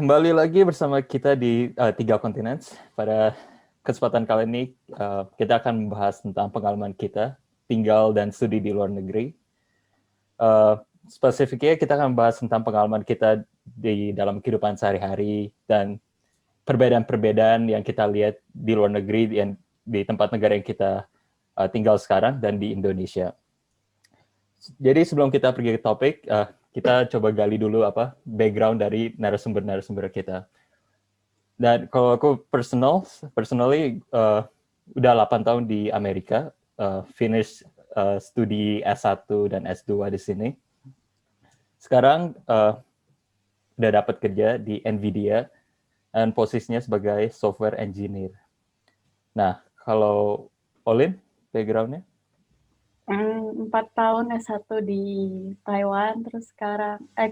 Kembali lagi bersama kita di Tiga Continents. Pada kesempatan kali ini kita akan membahas tentang pengalaman kita tinggal dan studi di luar negeri. Spesifiknya kita akan membahas tentang pengalaman kita di dalam kehidupan sehari-hari dan perbedaan-perbedaan yang kita lihat di luar negeri dan di tempat negara yang kita tinggal sekarang dan di Indonesia. Jadi sebelum kita pergi ke topik, kita coba gali dulu background dari narasumber-narasumber kita. Dan kalau aku personally udah 8 tahun di Amerika, finish studi S1 dan S2 di sini. Sekarang udah dapat kerja di NVIDIA dan posisinya sebagai software engineer. Nah, kalau Olin, background-nya? 4 tahun S1 di Taiwan, terus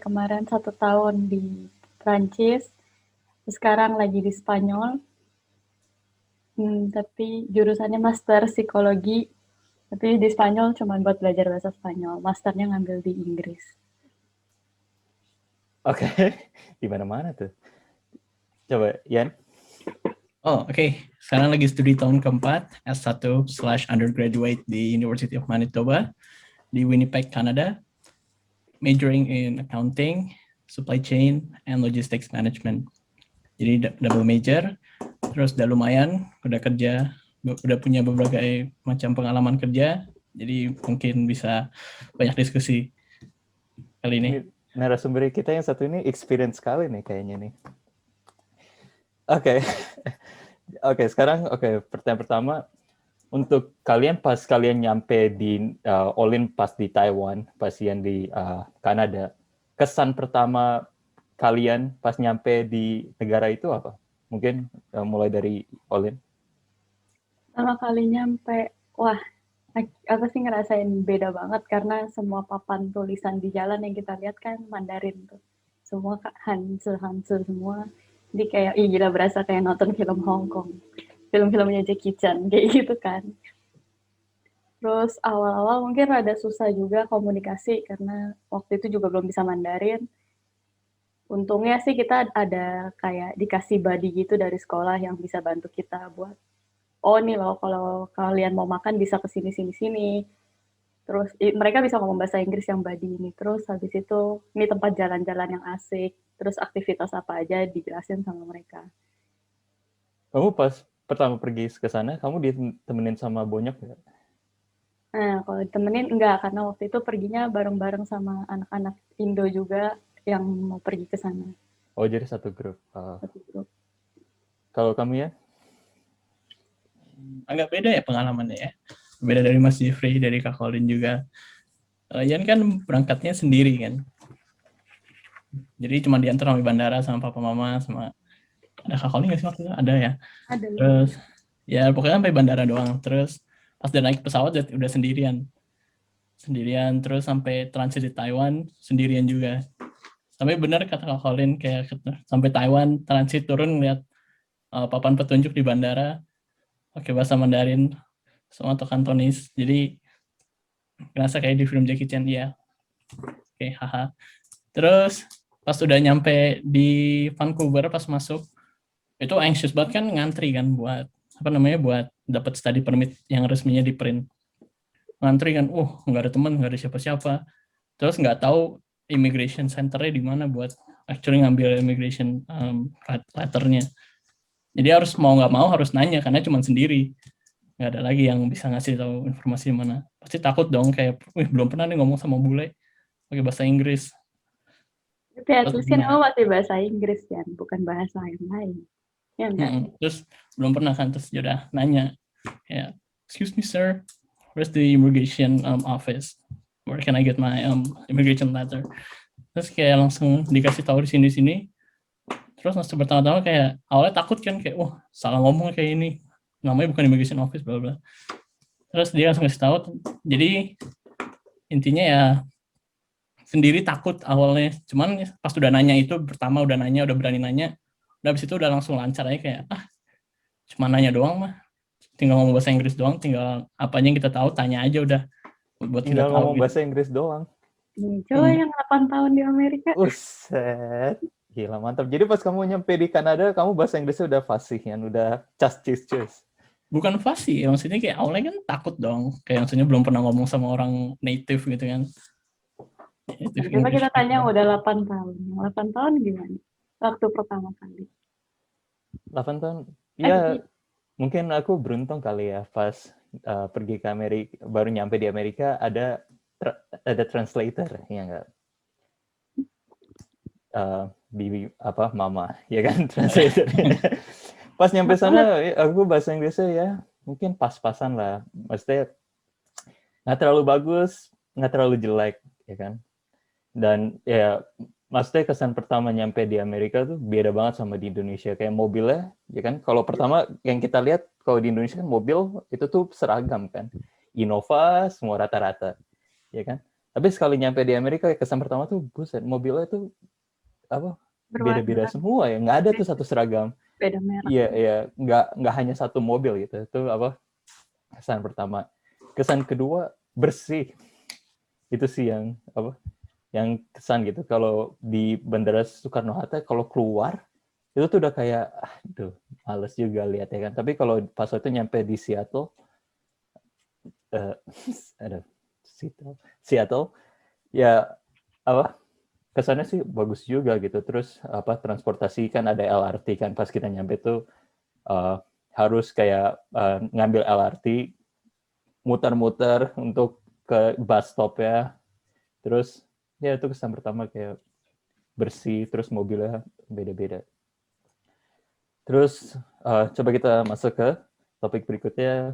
kemarin 1 tahun di Prancis, terus sekarang lagi di Spanyol. Tapi jurusannya master psikologi, tapi di Spanyol cuma buat belajar bahasa Spanyol. Masternya ngambil di Inggris. Oke, di mana-mana tuh. Coba, Yan. Oke. Sekarang lagi studi tahun keempat, S1/undergraduate di University of Manitoba, di Winnipeg, Canada. Majoring in accounting, supply chain, and logistics management. Jadi double major, terus udah lumayan, udah kerja, udah punya berbagai macam pengalaman kerja, jadi mungkin bisa banyak diskusi kali ini. Narasumber kita yang satu ini experience sekali nih kayaknya nih. Oke, sekarang pertanyaan pertama, untuk kalian pas kalian nyampe di Olin pas di Taiwan, pas yang di Kanada, kesan pertama kalian pas nyampe di negara itu apa? Mungkin mulai dari Olin. Pertama kali nyampe, aku sih ngerasain beda banget karena semua papan tulisan di jalan yang kita lihat kan Mandarin tuh. Semua Hanzi semua. Jadi kayak, gila berasa kayak nonton film Hong Kong. Film-filmnya Jackie Chan, kayak gitu kan. Terus awal-awal mungkin rada susah juga komunikasi karena waktu itu juga belum bisa Mandarin. Untungnya sih kita ada kayak dikasih buddy gitu dari sekolah yang bisa bantu kita buat, nih loh kalau kalian mau makan bisa ke sini. Terus mereka bisa ngomong bahasa Inggris yang buddy ini. Terus habis itu ini tempat jalan-jalan yang asik. Terus aktivitas apa aja dijelasin sama mereka. Kamu pas pertama pergi ke sana, kamu ditemenin sama bonyok nggak? Nah, kalau ditemenin enggak, karena waktu itu perginya bareng-bareng sama anak-anak Indo juga yang mau pergi ke sana. Oh, jadi satu grup. Satu grup. Kalau kamu ya? Agak beda ya pengalamannya ya. Beda dari Mas Jeffrey, dari Kak Colin juga. Yan kan berangkatnya sendiri kan. Jadi cuma diantar sama bandara sama papa mama sama ada Kak Colin nggak sih waktu itu? Ada ya. Ada. Terus ya pokoknya sampai bandara doang. Terus pas udah naik pesawat udah sendirian terus sampai transit di Taiwan sendirian juga. Sampai benar kata Kak Colin kayak sampai Taiwan transit turun lihat papan petunjuk di bandara pakai bahasa Mandarin sama atau Kantonis. Jadi ngerasa kayak di film Jackie Chan ya. Oke, haha. Terus pas udah nyampe di Vancouver pas masuk itu anxious banget kan ngantri kan buat buat dapat study permit yang resminya di print. Ngantri kan, nggak ada teman, nggak ada siapa-siapa. Terus nggak tahu immigration centernya di mana buat actually ngambil immigration letternya. Jadi mau nggak mau harus nanya karena cuma sendiri. Nggak ada lagi yang bisa ngasih tahu informasi mana. Pasti takut dong kayak, belum pernah nih ngomong sama bule pakai bahasa Inggris. Tapi at least kan masih bahasa Inggris kan, bukan bahasa yang lain. Ya enggak? Terus belum pernah kan, terus udah nanya kayak, excuse me sir, where's the immigration office? Where can I get my immigration letter? Terus kayak langsung dikasih tahu di sini. Terus langsung pertama-tama kayak awalnya takut kan kayak, salah ngomong kayak ini, namanya bukan immigration office bla bla. Terus dia langsung kasih tahu. Jadi intinya ya sendiri takut awalnya. Cuman pas udah nanya itu pertama udah berani nanya. Udah habis itu udah langsung lancar aja kayak cuma nanya doang mah. Tinggal ngomong bahasa Inggris doang, tinggal apanya yang kita tahu tanya aja udah. Buat tinggal kita ngomong tahu, bahasa Inggris doang. Coba yang 8 tahun di Amerika. Uset. Gila, mantap. Jadi pas kamu nyampe di Kanada, kamu bahasa Inggrisnya udah fasih kan, udah cus. Bukan fasih, maksudnya kayak awalnya kan takut dong. Kayak maksudnya belum pernah ngomong sama orang native gitu kan. Native Coba English kita tanya gitu. udah 8 tahun. 8 tahun gimana? Waktu pertama kali. 8 tahun. Eh, Ya, mungkin aku beruntung kali ya pas pergi ke Amerika, baru nyampe di Amerika ada translator, ya enggak? Di apa mama, ya kan translator. Pas nyampe banget. sana, aku bahasa Inggrisnya ya mungkin pas-pasan lah. Maksudnya nggak terlalu bagus, nggak terlalu jelek, ya kan? Dan ya maksudnya kesan pertama nyampe di Amerika tuh beda banget sama di Indonesia. Kayak mobilnya, ya kan? Kalau pertama yang kita lihat kalau di Indonesia kan mobil itu tuh seragam kan, Innova semua rata-rata, ya kan? Tapi sekali nyampe di Amerika kesan pertama tuh buset, mobilnya tuh apa beda-beda Berwarna, semua ya, nggak ada tuh satu seragam. beda merek. Iya, iya, nggak hanya satu mobil gitu. Itu apa kesan pertama. Kesan kedua bersih. Itu sih yang apa? Yang kesan gitu. Kalau di Bandara Soekarno-Hatta kalau keluar itu tuh udah kayak aduh, males juga lihat ya kan. Tapi kalau pas waktu nyampe di Seattle aduh, Seattle ya apa? Kesannya sih bagus juga gitu. Terus apa transportasi kan ada LRT kan pas kita nyampe tuh harus kayak ngambil LRT, muter-muter untuk ke bus stop ya. Terus ya itu kesan pertama kayak bersih, terus mobilnya beda-beda. Terus coba kita masuk ke topik berikutnya.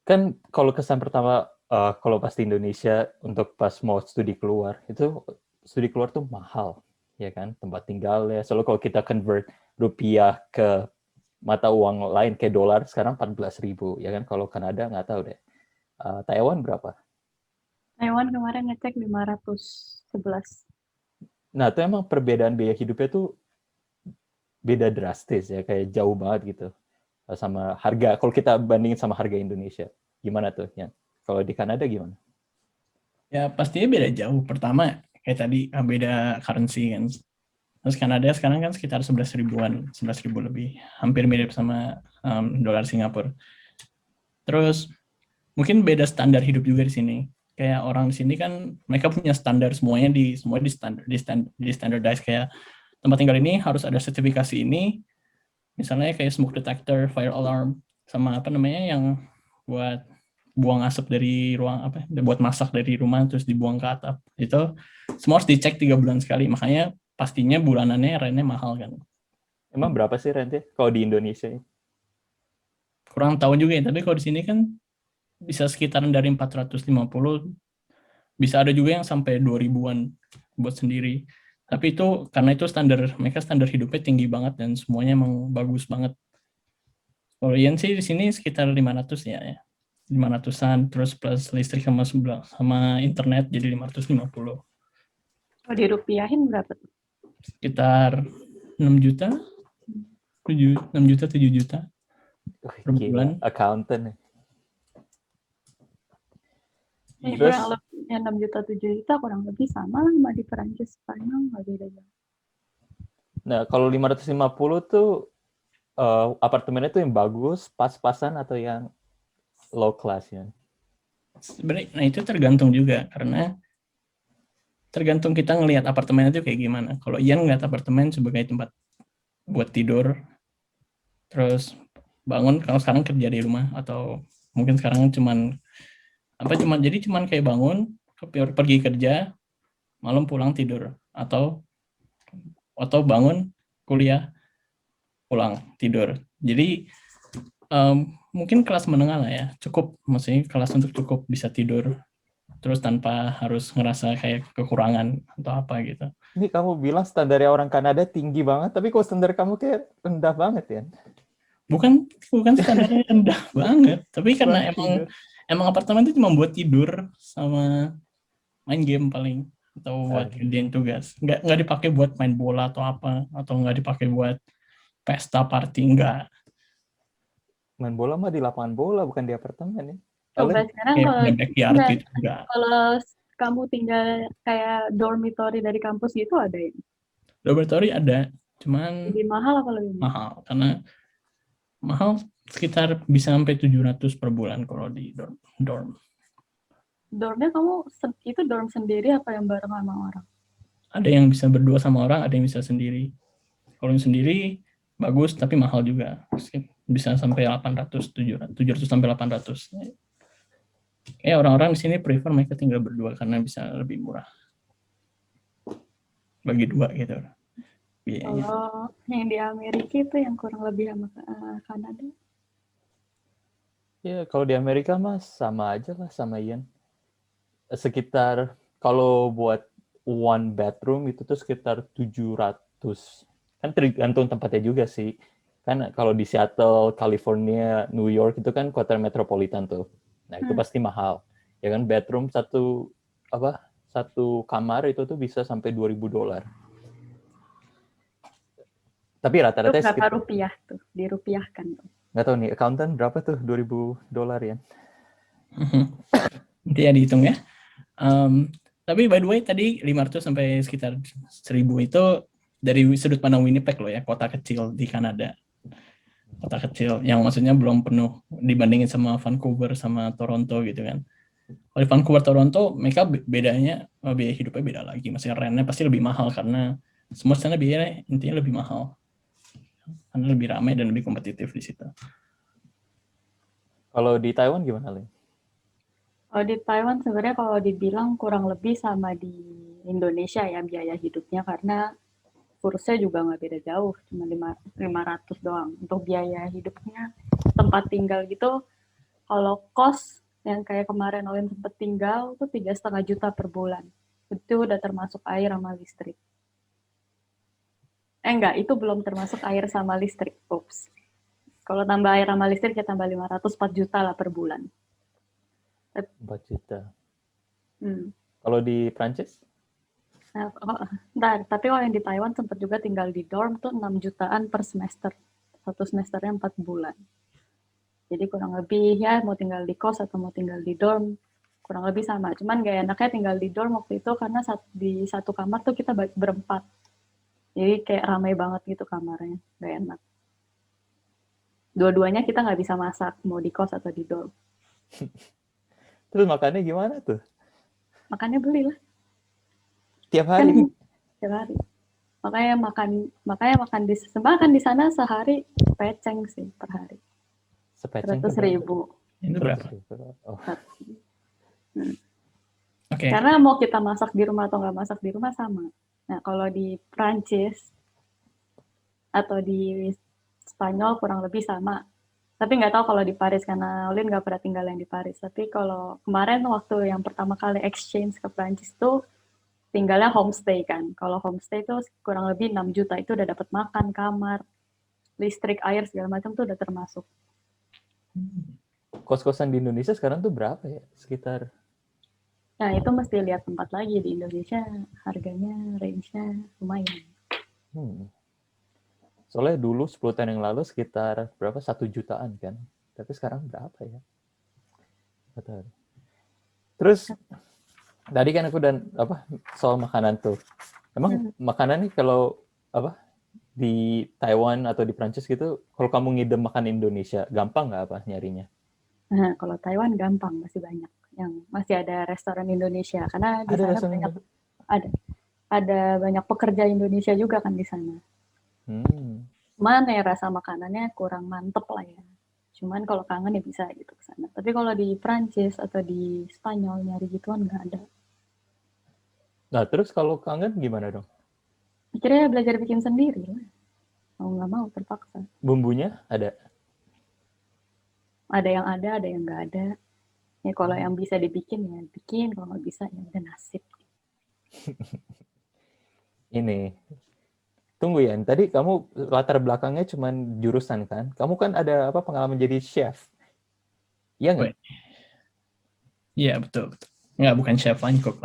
Kan kalau kesan pertama kalau pas di Indonesia untuk pas mau studi keluar, itu studi keluar tuh mahal, ya kan? Tempat tinggalnya. Soalnya kalau kita convert rupiah ke mata uang lain kayak dolar sekarang 14.000 ya kan, kalau Kanada nggak tahu deh. Taiwan berapa? Taiwan kemarin ngecek 511. Nah itu emang perbedaan biaya hidupnya tuh beda drastis ya, kayak jauh banget gitu sama harga. Kalau kita bandingin sama harga Indonesia, gimana tuh ya? Kalau di Kanada gimana? Ya pastinya beda jauh. Pertama kayak tadi beda currency kan. Terus Kanada sekarang kan sekitar 11 ribuan, 11 ribu lebih. Hampir mirip sama dolar Singapura. Terus mungkin beda standar hidup juga di sini. Kayak orang di sini kan mereka punya standar semuanya di standardize kayak tempat tinggal ini harus ada sertifikasi ini. Misalnya kayak smoke detector, fire alarm, sama apa namanya yang buat buang asap dari ruang apa buat masak dari rumah terus dibuang ke atap itu semua harus dicek 3 bulan sekali, makanya pastinya bulanannya rentnya mahal kan. Emang berapa sih rentnya kalau di Indonesia? Kurang tahu juga ya, tapi kalau di sini kan bisa sekitaran dari 450, bisa ada juga yang sampai 2000-an buat sendiri. Tapi itu karena itu mereka standar hidupnya tinggi banget dan semuanya emang bagus banget. Kalau Ian sih di sini sekitar 500 ya. 500-an terus plus listrik sama internet jadi 550. Kalau dirupiahin berapa tuh? Sekitar 6 juta, 6 juta, 7 juta per bulan. Gila, accountant. Kurang lebih 6 juta 7 juta kurang lebih sama di Perancis, Spanyol nggak beda jauh. Nah, kalau 550 tuh apartemennya tuh yang bagus, pas-pasan atau yang low class ya? Sebenarnya, nah itu tergantung juga karena tergantung kita ngelihat apartemen itu kayak gimana. Kalau Ian ngelihat apartemen sebagai tempat buat tidur, terus bangun kalau sekarang kerja di rumah atau mungkin sekarang cuman kayak bangun pergi kerja, malam pulang tidur atau bangun kuliah pulang tidur. Jadi mungkin kelas menengah lah ya, cukup, maksudnya kelas untuk cukup bisa tidur terus tanpa harus ngerasa kayak kekurangan atau apa gitu. Ini kamu bilang standarnya orang Kanada tinggi banget, tapi kok standar kamu kayak rendah banget ya? Bukan standarnya rendah banget, tapi karena emang apartemen itu cuma buat tidur sama main game paling atau buat kerjain tugas. Nggak dipakai buat main bola atau apa, atau nggak dipakai buat pesta party, enggak. Main bola mah di lapangan bola, bukan di apartemen ya. Coba sekarang kalau kamu tinggal kayak dormitory dari kampus gitu ada ya? Dormitory ada, cuman Lebih mahal apa lebih murah? mahal. Karena mahal sekitar bisa sampai 700 per bulan kalau di dorm. Dormnya kamu itu dorm sendiri apa yang bareng sama orang? Ada yang bisa berdua sama orang, ada yang bisa sendiri. Kalau yang sendiri bagus tapi mahal juga. Bisa sampai 800, 700 sampai 800. Orang-orang di sini prefer mereka tinggal berdua karena bisa lebih murah. Bagi dua gitu biayanya. Kalau yang di Amerika itu yang kurang lebih sama Kanada. Ya, kalau di Amerika mah sama aja lah sama Ian. Sekitar kalau buat one bedroom itu tuh sekitar 700. Kan tergantung tempatnya juga sih. Kan kalau di Seattle, California, New York itu kan kota metropolitan tuh. Nah, itu pasti mahal. Ya kan bedroom satu kamar itu tuh bisa sampai $2,000. Tapi Itu rata-rata berapa rupiah tuh? Dirupiahkan tuh. nggak tahu nih, accountant berapa tuh $2,000 ya? Nanti ya dihitung ya. Tapi by the way tadi 500 sampai sekitar 1.000 itu dari sudut pandang Winnipeg loh ya, kota kecil di Kanada. Kota kecil yang maksudnya belum penuh dibandingin sama Vancouver sama Toronto gitu kan. Kalau di Vancouver, Toronto mereka bedanya biaya hidupnya beda lagi. Maksudnya rentnya pasti lebih mahal karena semua sana biayanya intinya lebih mahal. Karena lebih ramai dan lebih kompetitif di situ. Kalau di Taiwan gimana, Lin? Kalau di Taiwan sebenarnya kalau dibilang kurang lebih sama di Indonesia ya biaya hidupnya karena kursnya juga nggak beda jauh, cuma 500 doang. Untuk biaya hidupnya, tempat tinggal gitu, kalau kos yang kayak kemarin Olin sempat tinggal tuh 3,5 juta per bulan. Itu udah termasuk air sama listrik. Enggak, itu belum termasuk air sama listrik. Oops. Kalau tambah air sama listrik ya tambah 504 juta lah per bulan. 4 juta. Hmm. Kalau di Prancis? Nah, tapi kalau yang di Taiwan sempat juga tinggal di dorm tuh 6 jutaan per semester. Satu semesternya 4 bulan. Jadi kurang lebih ya mau tinggal di kos atau mau tinggal di dorm kurang lebih sama. Cuman gak enaknya tinggal di dorm waktu itu karena di satu kamar tuh kita berempat. Jadi kayak ramai banget gitu kamarnya. Gak enak. Dua-duanya kita nggak bisa masak, mau di kos atau di dorm. Terus makannya gimana tuh? Makannya belilah. Tiap hari? Kan, tiap hari. Makanya makan di sana sehari peceng sih per hari. 100.000. Itu berapa? Oh. Oke. Karena mau kita masak di rumah atau nggak masak di rumah sama. Nah, kalau di Prancis atau di Spanyol kurang lebih sama. Tapi nggak tahu kalau di Paris karena Olin nggak pernah tinggal yang di Paris. Tapi kalau kemarin waktu yang pertama kali exchange ke Prancis tuh tinggalnya homestay kan. Kalau homestay itu kurang lebih 6 juta itu udah dapat makan, kamar, listrik, air segala macam tuh udah termasuk. Kos-kosan di Indonesia sekarang tuh berapa ya? Sekitar? Nah, itu mesti lihat tempat lagi di Indonesia harganya range-nya lumayan. Soalnya dulu 10 tahun yang lalu sekitar berapa? 1 jutaan kan. Tapi sekarang berapa ya? Betul. Terus tadi kan aku soal makanan tuh. Emang makanan nih kalau di Taiwan atau di Prancis gitu, kalau kamu ngidem makan Indonesia, gampang nggak nyarinya? Nah, kalau Taiwan gampang, masih banyak yang masih ada restoran Indonesia karena di sana banyak ada banyak pekerja Indonesia juga kan di sana. Cuman ya rasa makanannya kurang mantep lah ya. Cuman kalau kangen ya bisa gitu ke sana. Tapi kalau di Prancis atau di Spanyol nyari gituan nggak ada. Nah, terus kalau kangen gimana dong? Akhirnya belajar bikin sendiri lah. Mau nggak mau terpaksa. Bumbunya ada? Ada yang nggak ada. Ya kalau yang bisa dibikin ya bikin, kalau nggak bisa ya udah nasib. Ini, tunggu ya. Tadi kamu latar belakangnya cuma jurusan kan? Kamu kan ada pengalaman jadi chef? Iya nggak? Iya betul. Nggak, bukan chef, line cook.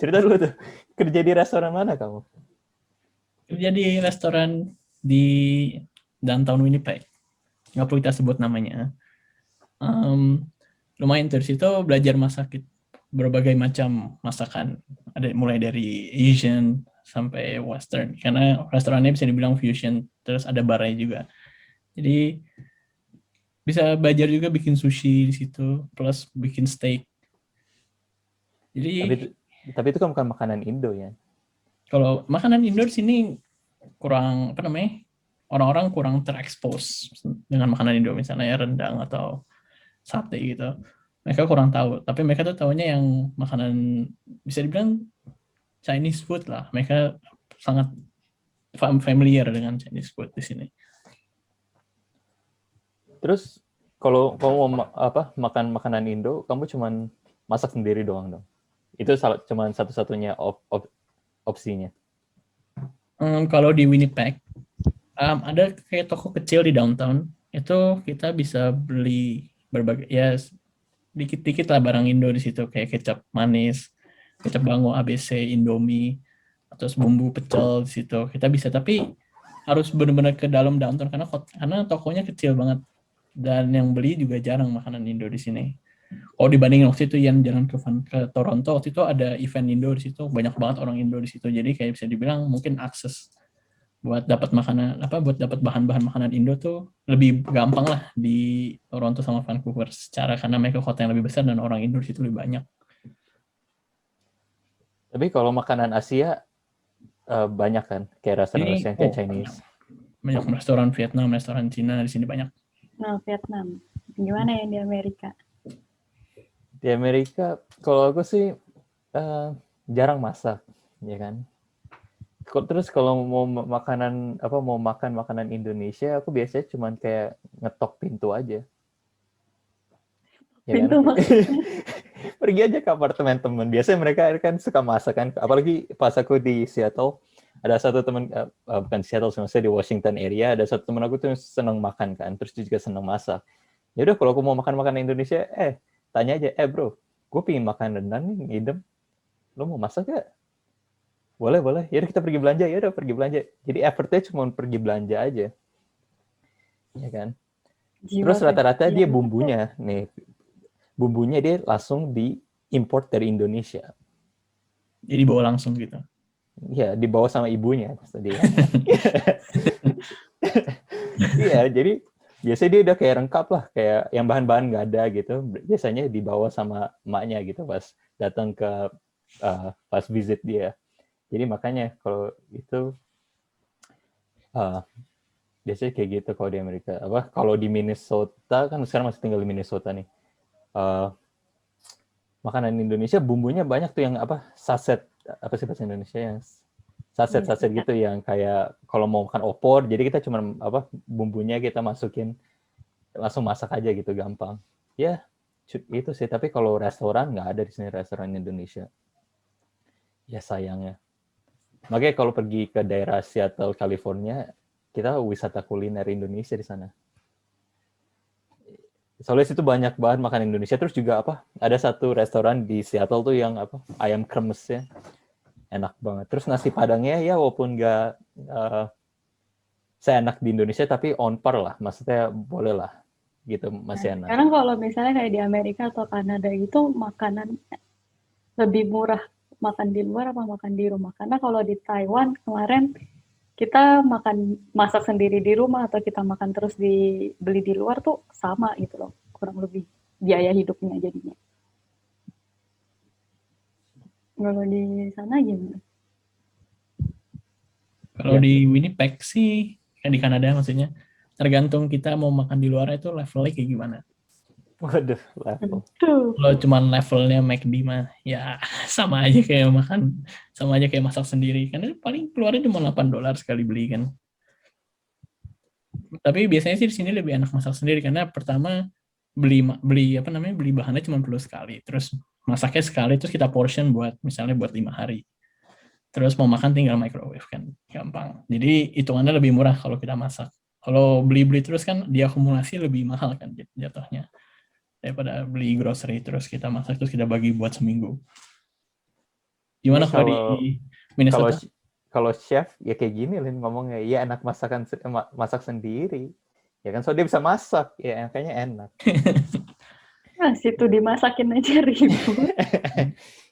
Cerita dulu tuh. Kerja di restoran mana kamu? Kerja di restoran di downtown Winnipeg. Nggak perlu kita sebut namanya. Lumayan dari situ belajar masak berbagai macam masakan. Ada mulai dari Asian sampai western, karena restorannya bisa dibilang fusion, terus ada barnya juga. Jadi bisa belajar juga bikin sushi di situ, plus bikin steak. Jadi Tapi itu kan bukan makanan Indo ya. kalau makanan Indo di sini kurang, apa namanya, orang-orang kurang terekspos dengan makanan Indo, misalnya rendang atau sate gitu. Mereka kurang tahu, tapi mereka tuh taunya yang makanan bisa dibilang Chinese food lah. Mereka sangat familiar dengan Chinese food di sini. Terus kalau kamu mau makan makanan Indo, kamu cuman masak sendiri doang dong. Itu cuman satu-satunya opsinya. Kalau di Winnipeg ada kayak toko kecil di downtown, itu kita bisa beli berbagai, ya dikit-dikit lah barang Indo di situ, kayak kecap manis, kecap bango ABC, Indomie, terus bumbu pecel di situ. Kita bisa, tapi harus benar-benar ke dalam downtown karena tokonya kecil banget dan yang beli juga jarang makanan Indo di sini. Oh, dibandingin waktu itu yang jalan ke Toronto, waktu itu ada event Indo di situ, banyak banget orang Indo di situ. Jadi kayak bisa dibilang mungkin akses buat dapat bahan-bahan makanan Indo tuh lebih gampang lah di Toronto sama Vancouver secara, karena mereka kota yang lebih besar dan orang Indo di situ lebih banyak. Tapi kalau makanan Asia banyak kan, kayak restoran kayak Chinese. Banyak restoran Vietnam, restoran Cina di sini banyak. Nah, Vietnam. Gimana yang di Amerika? Di Amerika, kalau aku sih jarang masak, ya kan. Terus kalau mau makan makanan Indonesia, aku biasanya cuman kayak ngetok pintu aja. Ya Pintu kan? maksudnya? Pergi aja ke apartemen teman. Biasanya mereka kan suka masak kan. Apalagi pas aku di Seattle, ada satu teman, bukan Seattle, maksudnya di Washington area, ada satu teman aku tuh senang makan kan. Terus dia juga senang masak. Ya udah, kalau aku mau makan makanan Indonesia, tanya aja, bro, gue pengen makan rendang nih, ngidem. Lo mau masak gak? Boleh. Yaudah kita pergi belanja. Yaudah pergi belanja. Jadi effortnya cuma pergi belanja aja. Ya kan? Terus rata-rata dia bumbunya dia langsung diimport dari Indonesia. Jadi bawa langsung gitu. Iya, dibawa sama ibunya tadi. Iya, jadi biasanya dia udah kayak lengkap lah, kayak yang bahan-bahan nggak ada gitu. Biasanya dibawa sama emaknya gitu pas datang ke pas visit dia. Jadi makanya kalau itu biasanya kayak gitu kalau di Amerika. Kalau di Minnesota, kan sekarang masih tinggal di Minnesota nih. Makanan Indonesia bumbunya banyak tuh yang saset, apa sih bahasa Indonesia yang saset gitu, yang kayak kalau mau makan opor, jadi kita cuma bumbunya kita masukin, langsung masak aja gitu, gampang. Ya, itu sih. Tapi kalau restoran nggak ada di sini, restoran Indonesia. Ya sayangnya. Makanya kalau pergi ke daerah Seattle, California, kita wisata kuliner Indonesia di sana. Soalnya situ banyak banget makan Indonesia. Terus juga ada satu restoran di Seattle tuh yang ayam kremesnya enak banget. Terus nasi padangnya ya walaupun nggak seenak di Indonesia, tapi on par lah. Maksudnya boleh lah gitu, masih enak. Sekarang kalau misalnya kayak di Amerika atau Kanada itu makanan lebih murah makan di luar apa makan di rumah? Karena kalau di Taiwan kemarin kita masak sendiri di rumah atau kita makan terus beli di luar tuh sama gitu loh, kurang lebih biaya hidupnya jadinya. Kalau di sana gimana? Kalau di Winnipeg sih, kan di Kanada maksudnya, tergantung kita mau makan di luar itu levelnya kayak gimana. Waduh, level. Kalau cuma levelnya McD mah ya sama aja kayak masak sendiri. Karena paling keluarnya cuma $8 sekali beli kan. Tapi biasanya sih di sini lebih enak masak sendiri karena pertama beli bahannya cuma perlu sekali. Terus masaknya sekali, terus kita portion misalnya buat 5 hari. Terus mau makan tinggal microwave kan, gampang. Jadi hitungannya lebih murah kalau kita masak. Kalau beli-beli terus kan diakumulasi lebih mahal kan jatuhnya. Daripada beli grocery terus kita masak terus kita bagi buat seminggu. Gimana kalau di Minnesota? Kalau chef ya kayak gini Lin ngomongnya, ya enak masak sendiri. Ya kan, so dia bisa masak, ya kayaknya enak. Nah, situ dimasakin aja ribut.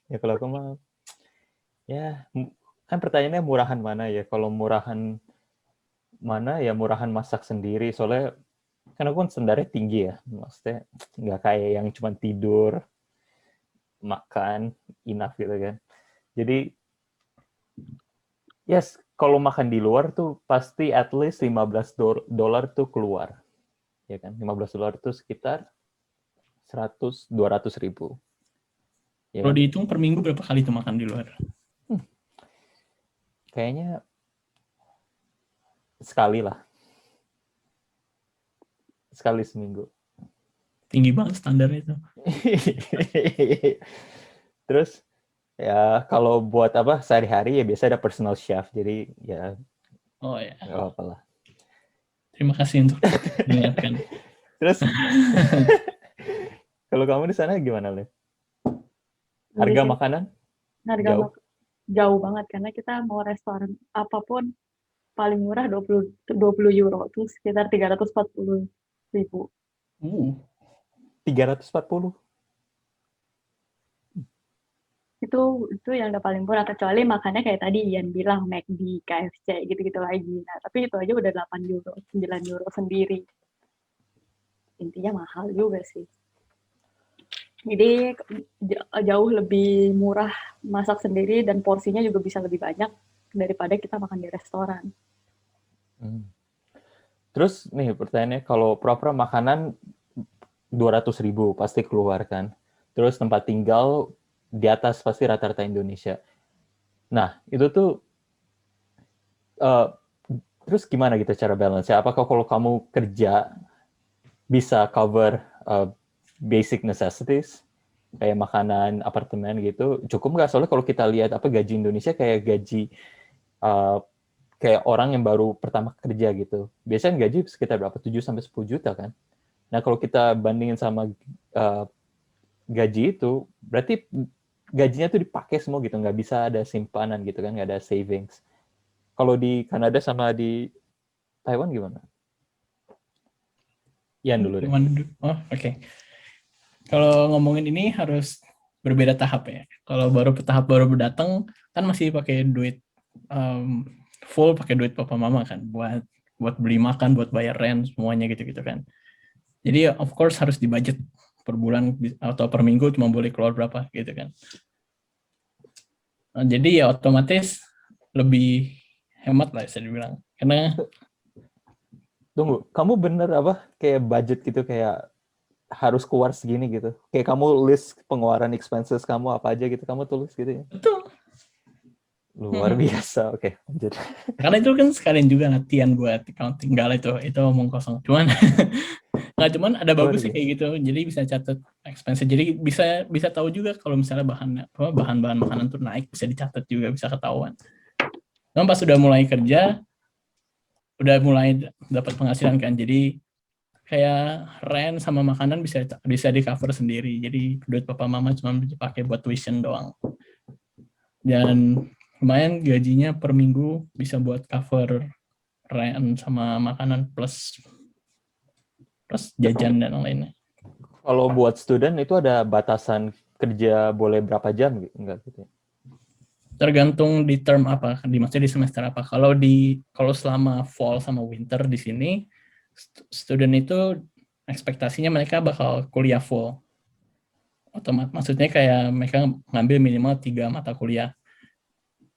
Ya kalau aku mah ya kan pertanyaannya murahan mana ya? Kalau murahan mana ya murahan masak sendiri. Soalnya kan aku kan standarnya tinggi ya. Maksudnya nggak kayak yang cuma tidur, makan, enough gitu kan. Jadi yes, kalau makan di luar tuh pasti at least $15 tuh keluar. Ya kan? $15 tuh sekitar 100-200 ribu. Ya Kalau kan? dihitung per minggu berapa kali tuh makan di luar? Kayaknya sekali lah. Sekali seminggu. Tinggi banget standarnya itu. Terus ya kalau buat apa sehari-hari ya biasa ada personal chef. Jadi ya Oh ya, nggak apa-apa lah. terima kasih untuk diingatkan. Terus kalau kamu di sana gimana, Le? Harga Jadi, makanan harga jauh? jauh banget karena kita mau restoran apapun paling murah 20 euro tuh sekitar 340 ribu. 340. Itu yang udah paling murah, kecuali makannya kayak tadi Ian bilang McD, KFC gitu-gitu lagi. Nah, tapi itu aja udah 8 euro, 9 euro sendiri. Intinya mahal juga sih. Jadi jauh lebih murah masak sendiri dan porsinya juga bisa lebih banyak daripada kita makan di restoran. Terus nih pertanyaannya, kalau pura-pura makanan 200 ribu pasti keluar kan. Terus tempat tinggal di atas pasti rata-rata Indonesia. Nah, itu tuh terus gimana gitu cara balance ya? Apakah kalau kamu kerja bisa cover basic necessities kayak makanan, apartemen gitu, cukup nggak? Soalnya kalau kita lihat apa gaji Indonesia kayak gaji kayak orang yang baru pertama kerja gitu. Biasanya gaji sekitar berapa? 7-10 juta kan? Nah, kalau kita bandingin sama gaji itu, berarti gajinya tuh dipakai semua gitu, nggak bisa ada simpanan gitu kan, nggak ada savings. Kalau di Kanada sama di Taiwan gimana? Ian dulu deh. Oh, oke. Kalau ngomongin ini harus berbeda tahap ya. Kalau tahap baru berdatang kan masih pakai duit full, pakai duit papa mama kan buat beli makan, buat bayar rent semuanya gitu-gitu kan. Jadi of course harus dibudget per bulan atau per minggu cuma boleh keluar berapa gitu kan. Nah, jadi ya otomatis lebih hemat lah bisa dibilang. Karena Tunggu, kamu bener apa kayak budget gitu kayak harus keluar segini gitu? Kayak kamu list pengeluaran expenses kamu apa aja gitu, kamu tulis gitu ya? betul. Luar biasa, oke lanjut. Karena itu kan sekalian juga latihan buat accounting, enggak lah itu omong kosong. Cuman ada Luar bagus sih biasa. kayak gitu. Jadi bisa catat expense. Jadi bisa tahu juga kalau misalnya bahan-bahan makanan tuh naik, bisa dicatat juga, bisa ketahuan. Nah, pas sudah mulai kerja, udah mulai dapat penghasilan kan. Jadi kayak rent sama makanan bisa di cover sendiri. Jadi duit papa mama cuma dipakai buat tuition doang. Dan lumayan gajinya per minggu bisa buat cover rent sama makanan plus jajan dan lainnya. Kalau buat student itu ada batasan kerja boleh berapa jam gitu? Enggak gitu ya? Tergantung di term apa, maksudnya di semester apa. Kalau selama fall sama winter di sini, student itu ekspektasinya mereka bakal kuliah full. Maksudnya kayak mereka ngambil minimal 3 mata kuliah.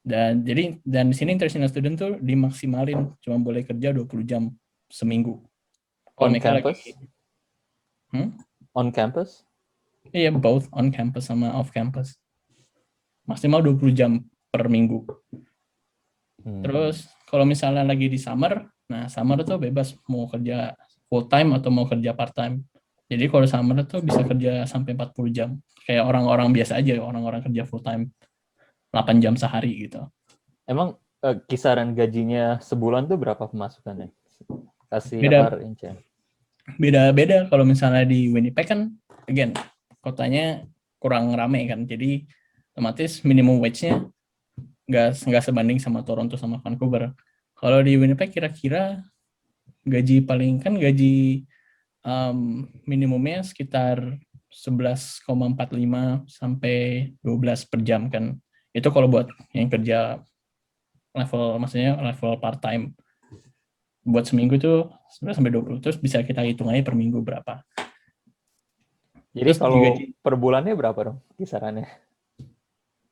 Dan di sini international student tuh dimaksimalin cuma boleh kerja 20 jam seminggu. Kalau On mereka campus? On campus? Iya, both on campus sama off campus. Maksimal 20 jam per minggu. Terus kalau misalnya lagi di summer, nah summer itu bebas mau kerja full time atau mau kerja part time. Jadi kalau summer itu bisa kerja sampai 40 jam. Kayak orang-orang biasa aja, orang-orang kerja full time 8 jam sehari gitu. Emang kisaran gajinya sebulan tuh berapa pemasukannya? Kasih Beda. apa rincian? Beda-beda kalau misalnya di Winnipeg kan, again, kotanya kurang rame kan. Jadi otomatis minimum wage-nya nggak sebanding sama Toronto sama Vancouver. Kalau di Winnipeg kira-kira gaji minimumnya sekitar 11,45 sampai 12 per jam kan. Itu kalau buat yang kerja maksudnya level part time. Buat seminggu tuh sampai 20, terus bisa kita hitung aja per minggu berapa. Jadi Terus kalau juga per bulannya berapa dong kisarannya?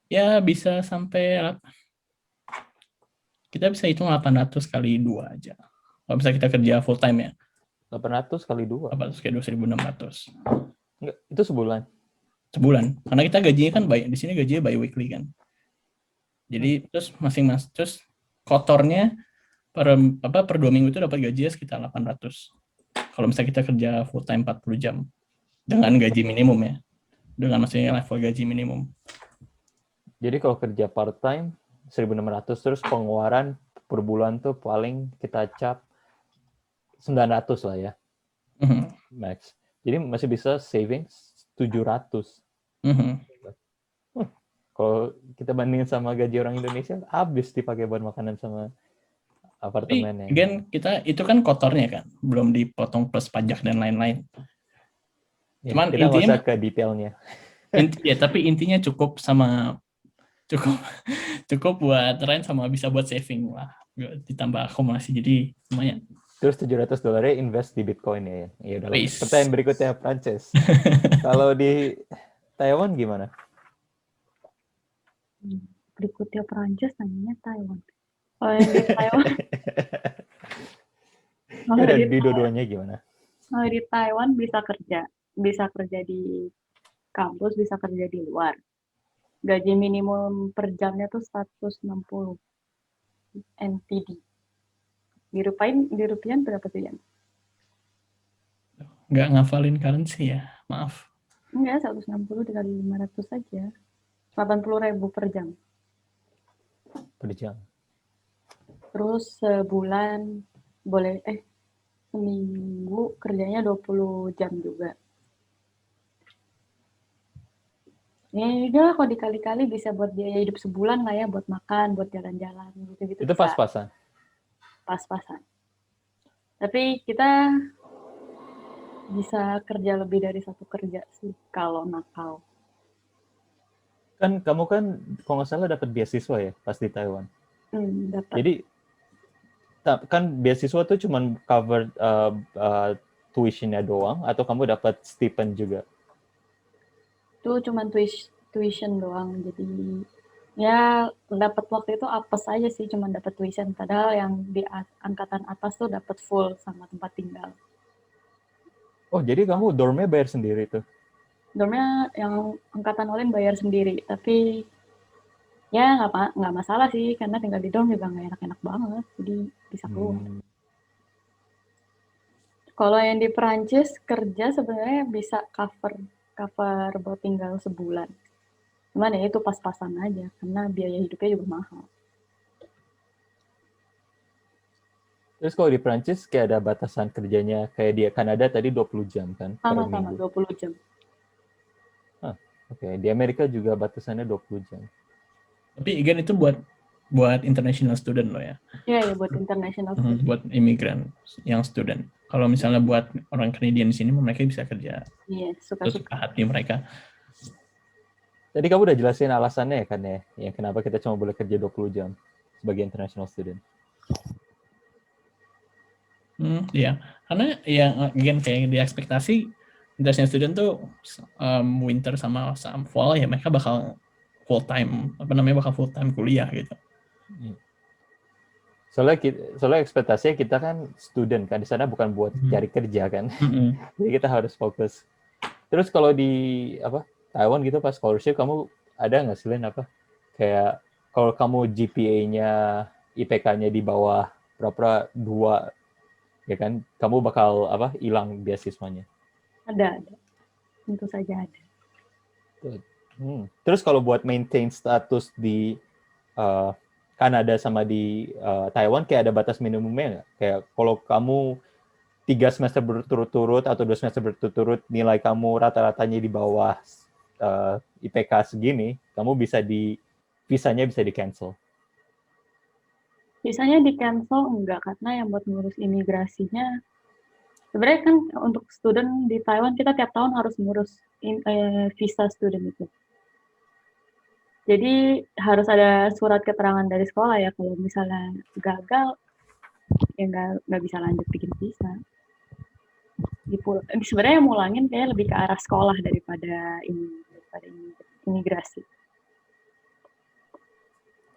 ya bisa sampai, kita bisa hitung 800 kali 2 aja. Kalau bisa kita kerja full time ya, 800 kali 2. 800 kayak 2.600 Enggak, itu sebulan. sebulan. Karena kita gajinya kan di sini gajinya bi-weekly kan. Jadi terus terus kotornya per 2 minggu itu dapat gajinya sekitar 800. Kalau misalnya kita kerja full time 40 jam dengan gaji minimum ya. Dengan maksudnya level gaji minimum. Jadi kalau kerja part time 1.600, terus pengeluaran per bulan tuh paling kita cap 900 lah ya, max. Jadi masih bisa saving 700. Kalau kita bandingin sama gaji orang Indonesia, habis dipakai buat makanan sama Tapi apartemennya. again, kita itu kan kotornya kan, belum dipotong plus pajak dan lain-lain. Ya, Cuman kita nggak intinya usah ke detailnya. tapi intinya cukup buat rent sama bisa buat saving lah, ditambah akumulasi, jadi lumayan. Terus $700 invest di Bitcoin ya. Ya udah. Wis. Pertanyaan berikutnya, Prancis. Kalau di Taiwan gimana? Berikutnya Perancis, nanyanya Taiwan. Kalau yang di Taiwan, Di dua-duanya gimana? kalau di Taiwan bisa kerja di kampus, bisa kerja di luar. Gaji minimum per jamnya tuh 160 NTD. Di rupiah berapa tuh ya? Nggak ngafalin currency ya, maaf. Enggak, 160 dikali 500 saja. 80.000 per jam. Per jam. Terus sebulan seminggu kerjanya 20 jam juga. Ya udah, kalau dikali-kali bisa buat biaya hidup sebulan lah ya, buat makan, buat jalan-jalan gitu-gitu. Itu bisa. pas-pasan. Pas-pasan. Tapi kita bisa kerja lebih dari satu kerja sih kalau nakal. Kan kamu kan kalau nggak salah dapat beasiswa ya pas di Taiwan. Dapat. Jadi kan beasiswa tuh cuma cover tuitionnya doang, atau kamu dapat stipend juga? Itu cuma tuition doang, jadi ya dapat waktu itu apes aja sih, cuma dapat tuition, padahal yang di angkatan atas tuh dapat full sama tempat tinggal. Oh, jadi kamu dormnya bayar sendiri tuh? Dormnya yang angkatan Olin bayar sendiri, tapi ya nggak masalah sih, karena tinggal di dorm juga nggak enak-enak banget, jadi bisa keluar. Kalau yang di Perancis kerja sebenarnya bisa cover buat tinggal sebulan. Cuman ya itu pas-pasan aja, karena biaya hidupnya juga mahal. Terus kalau di Prancis kayak ada batasan kerjanya, kayak di Kanada tadi 20 jam kan? Sama-sama 20 jam. Oke. Di Amerika juga batasannya 20 jam. Tapi again itu buat international student loh ya. Iya, buat international student. Buat imigran yang student. Kalau misalnya buat orang Canadian di sini, mereka bisa kerja. Iya, suka hati mereka. Tadi kamu udah jelasin alasannya kan ya, yang kenapa kita cuma boleh kerja 20 jam sebagai international student. Iya, karena yang again kayak di ekspektasi international student tuh winter sama fall ya mereka bakal full time kuliah gitu. Soalnya ekspektasinya kita kan student kan, di sana bukan buat cari kerja kan. Jadi kita harus fokus. Terus kalau di Taiwan gitu pas scholarship, kamu ada nggak sih kayak kalau kamu GPA-nya IPK-nya di bawah berapa 2 ya kan, kamu bakal hilang beasiswanya? Ada, tentu saja ada. Terus kalau buat maintain status di Kanada sama di Taiwan, kayak ada batas minimumnya nggak? Kayak kalau kamu 3 semester berturut-turut atau 2 semester berturut-turut nilai kamu rata-ratanya di bawah IPK segini, kamu visanya bisa di cancel. Visanya di cancel enggak, karena yang buat ngurus imigrasinya sebenarnya kan untuk student di Taiwan kita tiap tahun harus ngurus visa student itu. Jadi harus ada surat keterangan dari sekolah ya, kalau misalnya gagal ya nggak bisa lanjut bikin visa. Sebenarnya mulangin kayak lebih ke arah sekolah daripada imigrasi.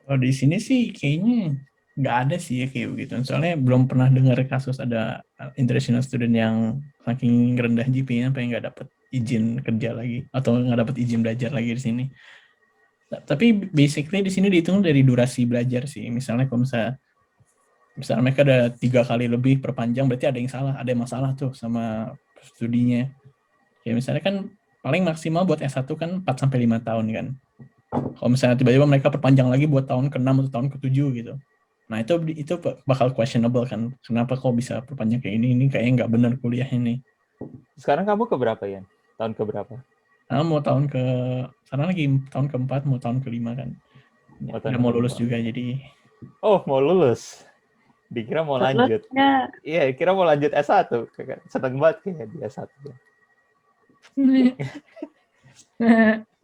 Oh, di sini sih kayaknya nggak ada sih ya kayak begitu. Soalnya belum pernah dengar kasus ada international student yang saking rendah GPA-nya sampai nggak dapat izin kerja lagi atau nggak dapat izin belajar lagi di sini. Tapi basically di sini dihitung dari durasi belajar sih. Misalnya kalau misalnya mereka ada 3 kali lebih perpanjang, berarti ada yang salah, ada yang masalah tuh sama studinya. Ya misalnya kan paling maksimal buat S1 kan 4-5 tahun kan. Kalau misalnya tiba-tiba mereka perpanjang lagi buat tahun ke-6 atau tahun ke-7 gitu. Nah itu bakal questionable kan. Kenapa kok bisa perpanjang kayak ini kayaknya nggak benar kuliah ini. Sekarang kamu keberapa ya? Tahun keberapa? Nah, mau tahun ke sana lagi tahun ke-4 mau tahun ke-5 kan. Udah mau lulus juga jadi. Oh, mau lulus. Dikira mau lanjut. Iya, kira mau lanjut S1. Seneng banget kayaknya di S1.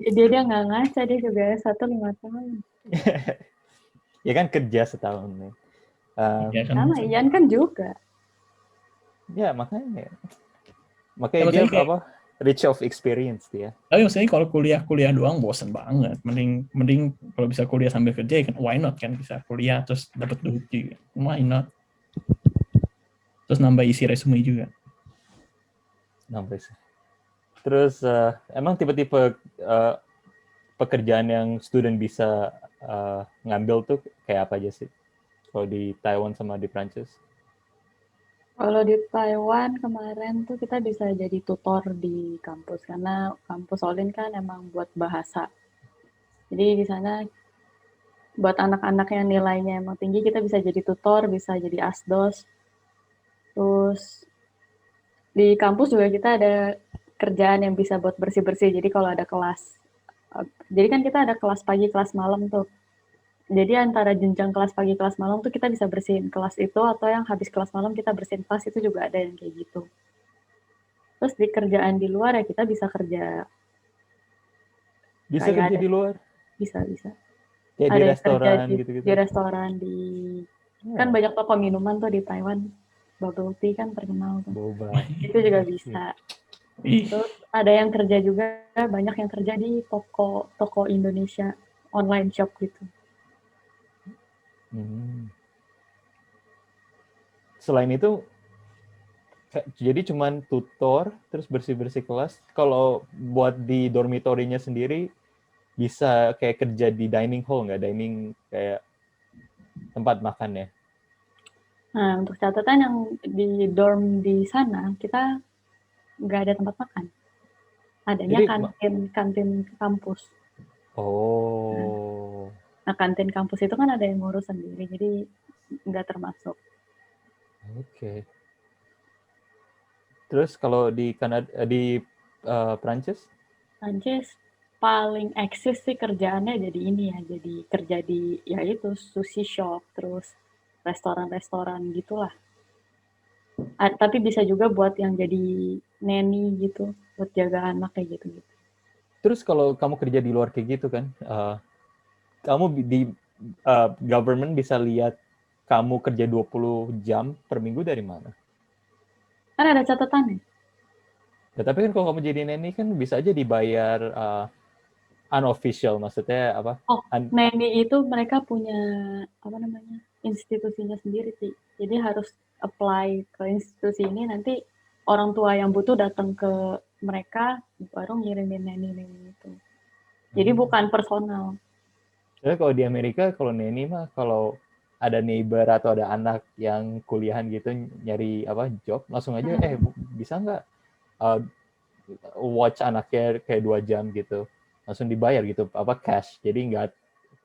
Dia nggak ngaca, dia juga S1 5 tahun. Ya kan kerja setahun nih. Ya kan, sama Ian kan juga. Ya makanya dia apa? Rich of experience dia. Tapi maksudnya kalau kuliah doang bosan banget. Mending kalau bisa kuliah sambil kerja ya kan why not kan, bisa kuliah terus dapat duit juga. Why not? Terus nambah isi resume juga. Terus emang tipe-tipe pekerjaan yang student bisa ngambil tuh kayak apa aja sih? Kalau di Taiwan sama di Prancis? Kalau di Taiwan kemarin tuh kita bisa jadi tutor di kampus, karena kampus Olin kan emang buat bahasa. Jadi di sana buat anak-anak yang nilainya emang tinggi, kita bisa jadi tutor, bisa jadi asdos. Terus di kampus juga kita ada kerjaan yang bisa buat bersih-bersih. Jadi kalau ada kelas, jadi kan kita ada kelas pagi, kelas malam tuh. Jadi antara jenjang kelas pagi, kelas malam tuh kita bisa bersihin kelas itu, atau yang habis kelas malam kita bersihin kelas itu juga ada yang kayak gitu. Terus di kerjaan di luar ya kita bisa kerja. Bisa kerja di luar? Bisa. Kayak ada di restoran gitu-gitu? Di restoran, kan banyak toko minuman tuh di Taiwan. Bubble tea kan terkenal tuh. Boba. Itu juga bisa. Terus ada yang kerja juga, banyak yang kerja di toko Indonesia, online shop gitu. Selain itu, jadi cuman tutor, terus bersih-bersih kelas. Kalau buat di dormitorinya sendiri, bisa kayak kerja di dining hall nggak? Dining kayak tempat makan ya? Nah, untuk catatan yang di dorm di sana, kita nggak ada tempat makan. Adanya kantin kampus. Oh. Nah, kantin kampus itu kan ada yang ngurus sendiri, jadi nggak termasuk. Oke. Terus kalau di Prancis? Prancis paling eksis sih kerjaannya jadi ini ya, jadi kerja di ya itu sushi shop, terus restoran-restoran gitulah. Tapi bisa juga buat yang jadi nanny gitu, buat jaga anak kayak gitu. Terus kalau kamu kerja di luar kayak gitu kan, kamu di government bisa lihat kamu kerja 20 jam per minggu dari mana? Kan ada catatannya. Ya, tapi kan kalau kamu jadi nanny kan bisa aja dibayar unofficial, maksudnya apa? Nanny itu mereka punya institusinya sendiri sih. Jadi harus apply ke institusi ini, nanti orang tua yang butuh datang ke mereka baru ngirimin nanny itu. Jadi bukan personal. Jadi kalau di Amerika, kalau nanny mah kalau ada neighbor atau ada anak yang kuliahan gitu nyari job, langsung aja bisa nggak watch anaknya kayak 2 jam gitu, langsung dibayar gitu cash, jadi nggak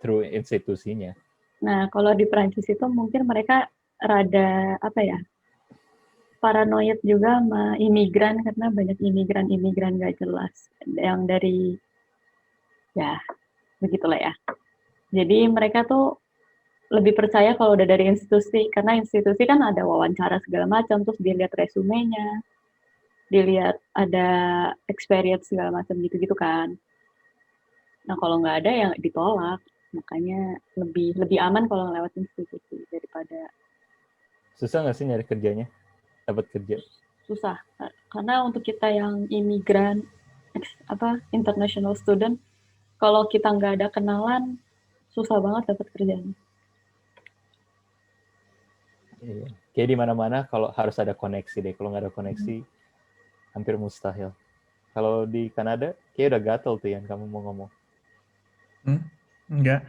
through institusinya. Nah kalau di Prancis itu mungkin mereka rada paranoid juga sama imigran, karena banyak imigran nggak jelas yang dari begitulah ya. Jadi mereka tuh lebih percaya kalau udah dari institusi, karena institusi kan ada wawancara segala macam, terus dilihat resumenya, dilihat ada experience segala macam gitu-gitu kan. Nah kalau nggak ada ya ditolak. Makanya lebih aman kalau ngelewat institusi daripada Susah nggak sih nyari kerjanya? Dapat kerja? susah. Karena untuk kita yang imigran, international student, kalau kita nggak ada kenalan, susah banget dapat kerjanya. Iya. Kayak di mana-mana kalau harus ada koneksi deh. Kalau nggak ada koneksi, hampir mustahil. Kalau di Kanada, kayak udah gatel tuh yang kamu mau ngomong. Enggak.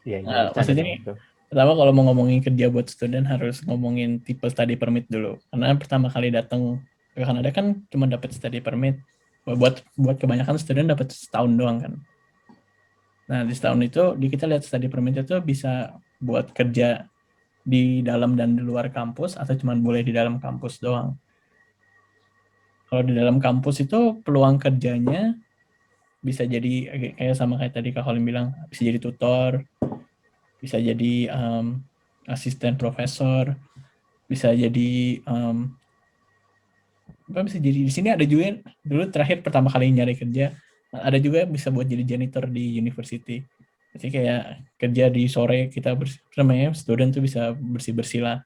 Iya, bercanda Maksudnya dong itu. pertama kalau mau ngomongin kerja buat student harus ngomongin tipe study permit dulu. Karena pertama kali datang ke Kanada kan cuma dapat study permit. Buat kebanyakan student dapat setahun doang kan. Nah di setahun itu kita lihat study permit itu bisa buat kerja di dalam dan di luar kampus atau cuma boleh di dalam kampus doang. Kalau di dalam kampus itu peluang kerjanya bisa jadi kayak sama kayak tadi Kak Colin bilang, bisa jadi tutor, bisa jadi asisten profesor, bisa jadi apa bisa jadi di sini ada juga dulu terakhir pertama kali nyari kerja ada juga bisa buat jadi janitor di university. Jadi kayak kerja di sore kita namanya student tuh bisa bersih-bersih lah.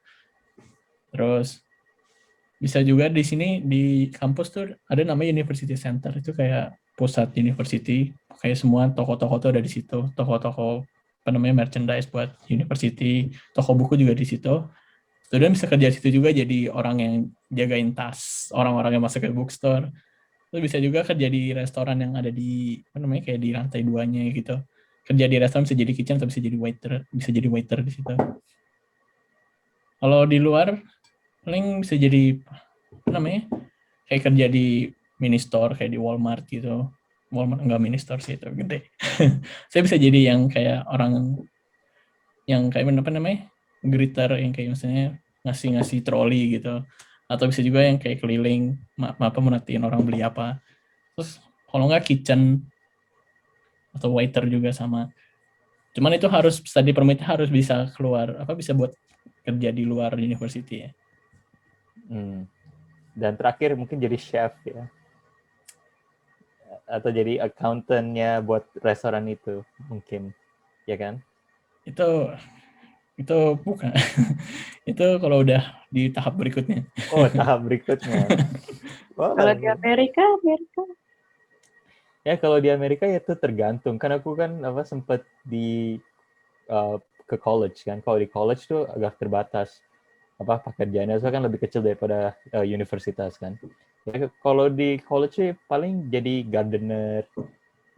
Terus bisa juga di sini di kampus tuh ada namanya University Center, itu kayak pusat university, kayak semua toko-toko tuh ada di situ, toko-toko apa namanya merchandise buat university, toko buku juga di situ. Student bisa kerja di situ juga jadi orang yang jagain tas orang-orang yang masuk ke bookstore. Terus bisa juga kerja di restoran yang ada di apa namanya kayak di lantai 2-nya gitu. Kerja di restoran bisa jadi kitchen atau bisa jadi waiter di situ. Kalau di luar paling bisa jadi apa namanya kayak kerja di mini store kayak di Walmart gitu. Walmart enggak mini store sih itu gede. Saya bisa jadi yang kayak orang yang kayak apa namanya greeter yang kayak misalnya ngasih troli gitu, atau bisa juga yang kayak keliling apa merhatiin orang beli apa. Terus kalau nggak kitchen atau waiter juga sama. Cuman itu harus study permitnya harus bisa keluar apa bisa buat kerja di luar university ya. Dan terakhir mungkin jadi chef ya, atau jadi accountant-nya buat restoran itu mungkin, ya kan? Itu bukan. Itu kalau udah di tahap berikutnya. Oh, tahap berikutnya. Oh, Kalau di Amerika ya kalau di Amerika ya itu tergantung. Kan aku kan sempat di ke college kan. Kalau di college tuh agak terbatas pekerjaannya, so kan lebih kecil daripada universitas kan. Ya, kalau di college sih paling jadi gardener,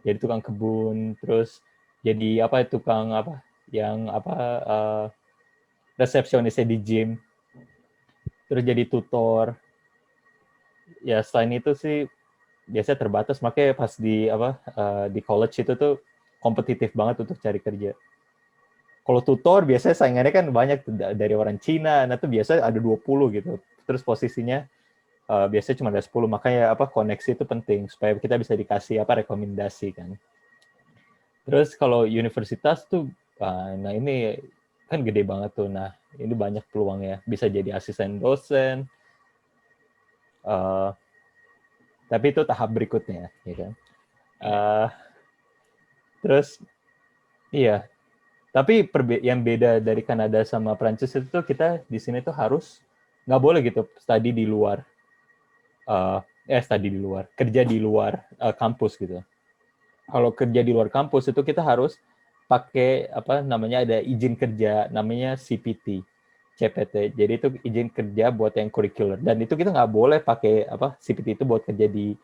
jadi tukang kebun, terus jadi tukang yang resepsionisnya di gym, terus jadi tutor. Ya selain itu sih biasanya terbatas, makanya pas di college itu tuh kompetitif banget untuk cari kerja. Kalau tutor biasanya saingannya kan banyak dari orang Cina, nah itu biasanya ada 20 gitu. Terus posisinya biasanya cuma ada 10, makanya koneksi itu penting supaya kita bisa dikasih rekomendasi kan. Terus kalau universitas tuh nah ini kan gede banget tuh. Nah, ini banyak peluangnya. Bisa jadi asisten dosen. Tapi itu tahap berikutnya, ya kan. Terus iya. Tapi yang beda dari Kanada sama Prancis itu tuh kita di sini tuh harus nggak boleh gitu study di luar, kerja di luar kampus gitu. Kalau kerja di luar kampus itu kita harus pakai ada izin kerja namanya CPT, CPT. Jadi itu izin kerja buat yang curricular, dan itu kita nggak boleh pakai CPT itu buat kerja di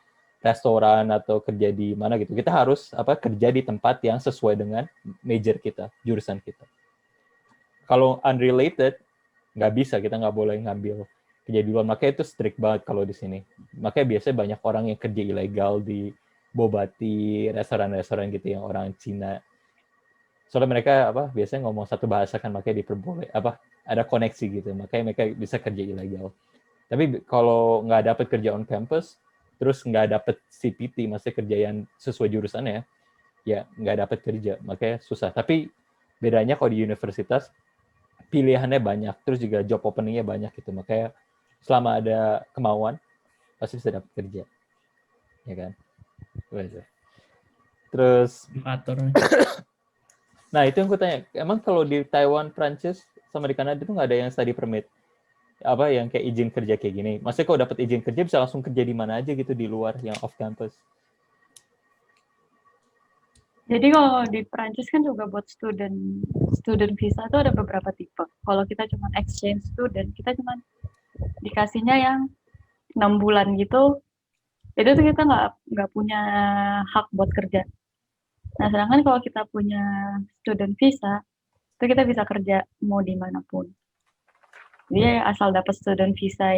restoran atau kerja di mana gitu. Kita harus kerja di tempat yang sesuai dengan major kita, jurusan kita. Kalau unrelated nggak bisa, kita nggak boleh ngambil kerja di luar. Makanya itu strict banget kalau di sini. Makanya biasanya banyak orang yang kerja ilegal di bobati, restoran-restoran gitu yang orang Cina. Soalnya mereka biasanya ngomong satu bahasa kan, makanya diperboleh ada koneksi gitu. Makanya mereka bisa kerja ilegal. Tapi kalau nggak dapat kerja on campus, terus nggak dapat CPT, maksudnya kerja yang sesuai jurusannya, ya nggak dapat kerja, makanya susah. Tapi bedanya kalau di universitas, pilihannya banyak, terus juga job opening-nya banyak gitu, makanya selama ada kemauan, pasti bisa dapat kerja. Ya kan? Terus, Indikator. nah itu yang gue tanya, emang kalau di Taiwan, Prancis, sama di Kanada itu nggak ada yang study permit? Apa yang kayak izin kerja kayak gini? Maksudnya kalau dapat izin kerja bisa langsung kerja di mana aja gitu di luar yang off campus? Jadi kalau di Prancis kan juga buat student visa tuh ada beberapa tipe. Kalau kita cuma exchange student, kita cuma dikasihnya yang 6 bulan gitu. Jadi tuh kita nggak punya hak buat kerja. Nah, sedangkan kalau kita punya student visa, itu kita bisa kerja mau dimanapun. Jadi asal dapat student visa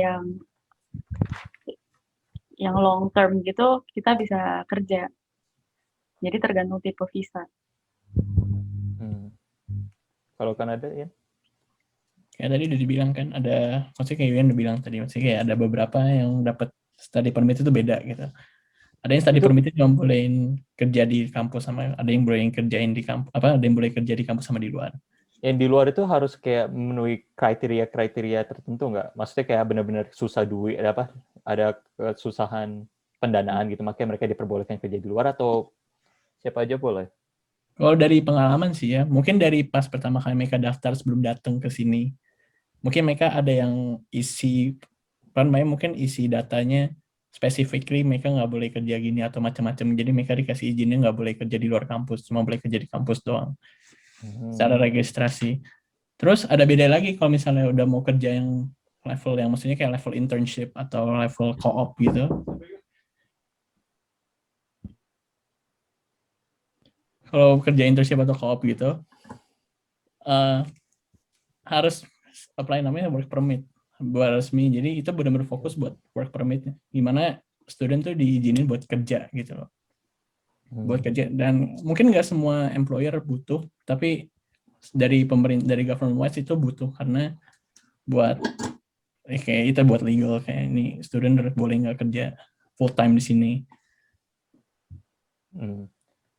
yang long term gitu, kita bisa kerja. Jadi tergantung tipe visa. Kalau Kanada ya? Kayak tadi udah dibilang kan, ada, maksudnya kayak Yuan udah bilang tadi, maksudnya kayak ada beberapa yang dapat study permit itu beda gitu. Ada yang study permit itu cuma bolehin kerja di kampus, sama ada yang boleh kerjain di kampus, ada yang boleh kerja di kampus sama di luar. Yang di luar itu harus kayak memenuhi kriteria tertentu nggak? Maksudnya kayak benar-benar susah duit, ada kesusahan pendanaan gitu, makanya mereka diperbolehkan kerja di luar, atau siapa aja boleh? Kalau dari pengalaman sih ya, mungkin dari pas pertama kali mereka daftar sebelum datang ke sini, mungkin mereka ada yang isi, mungkin isi datanya specifically mereka nggak boleh kerja gini atau macam-macam, jadi mereka dikasih izinnya nggak boleh kerja di luar kampus, cuma boleh kerja di kampus doang secara registrasi. Terus ada beda lagi kalau misalnya udah mau kerja yang level yang maksudnya kayak level internship atau level co-op gitu. Kalau kerja internship atau co-op gitu, harus apply namanya work permit buat resmi. Jadi itu benar-benar fokus buat work permitnya. Gimana student tuh diizinin buat kerja gitu loh. Buat kerja. Dan mungkin nggak semua employer butuh, tapi dari pemerintah, dari government wise itu butuh, karena buat kayak itu buat legal, kayak ini student boleh nggak kerja full time di sini.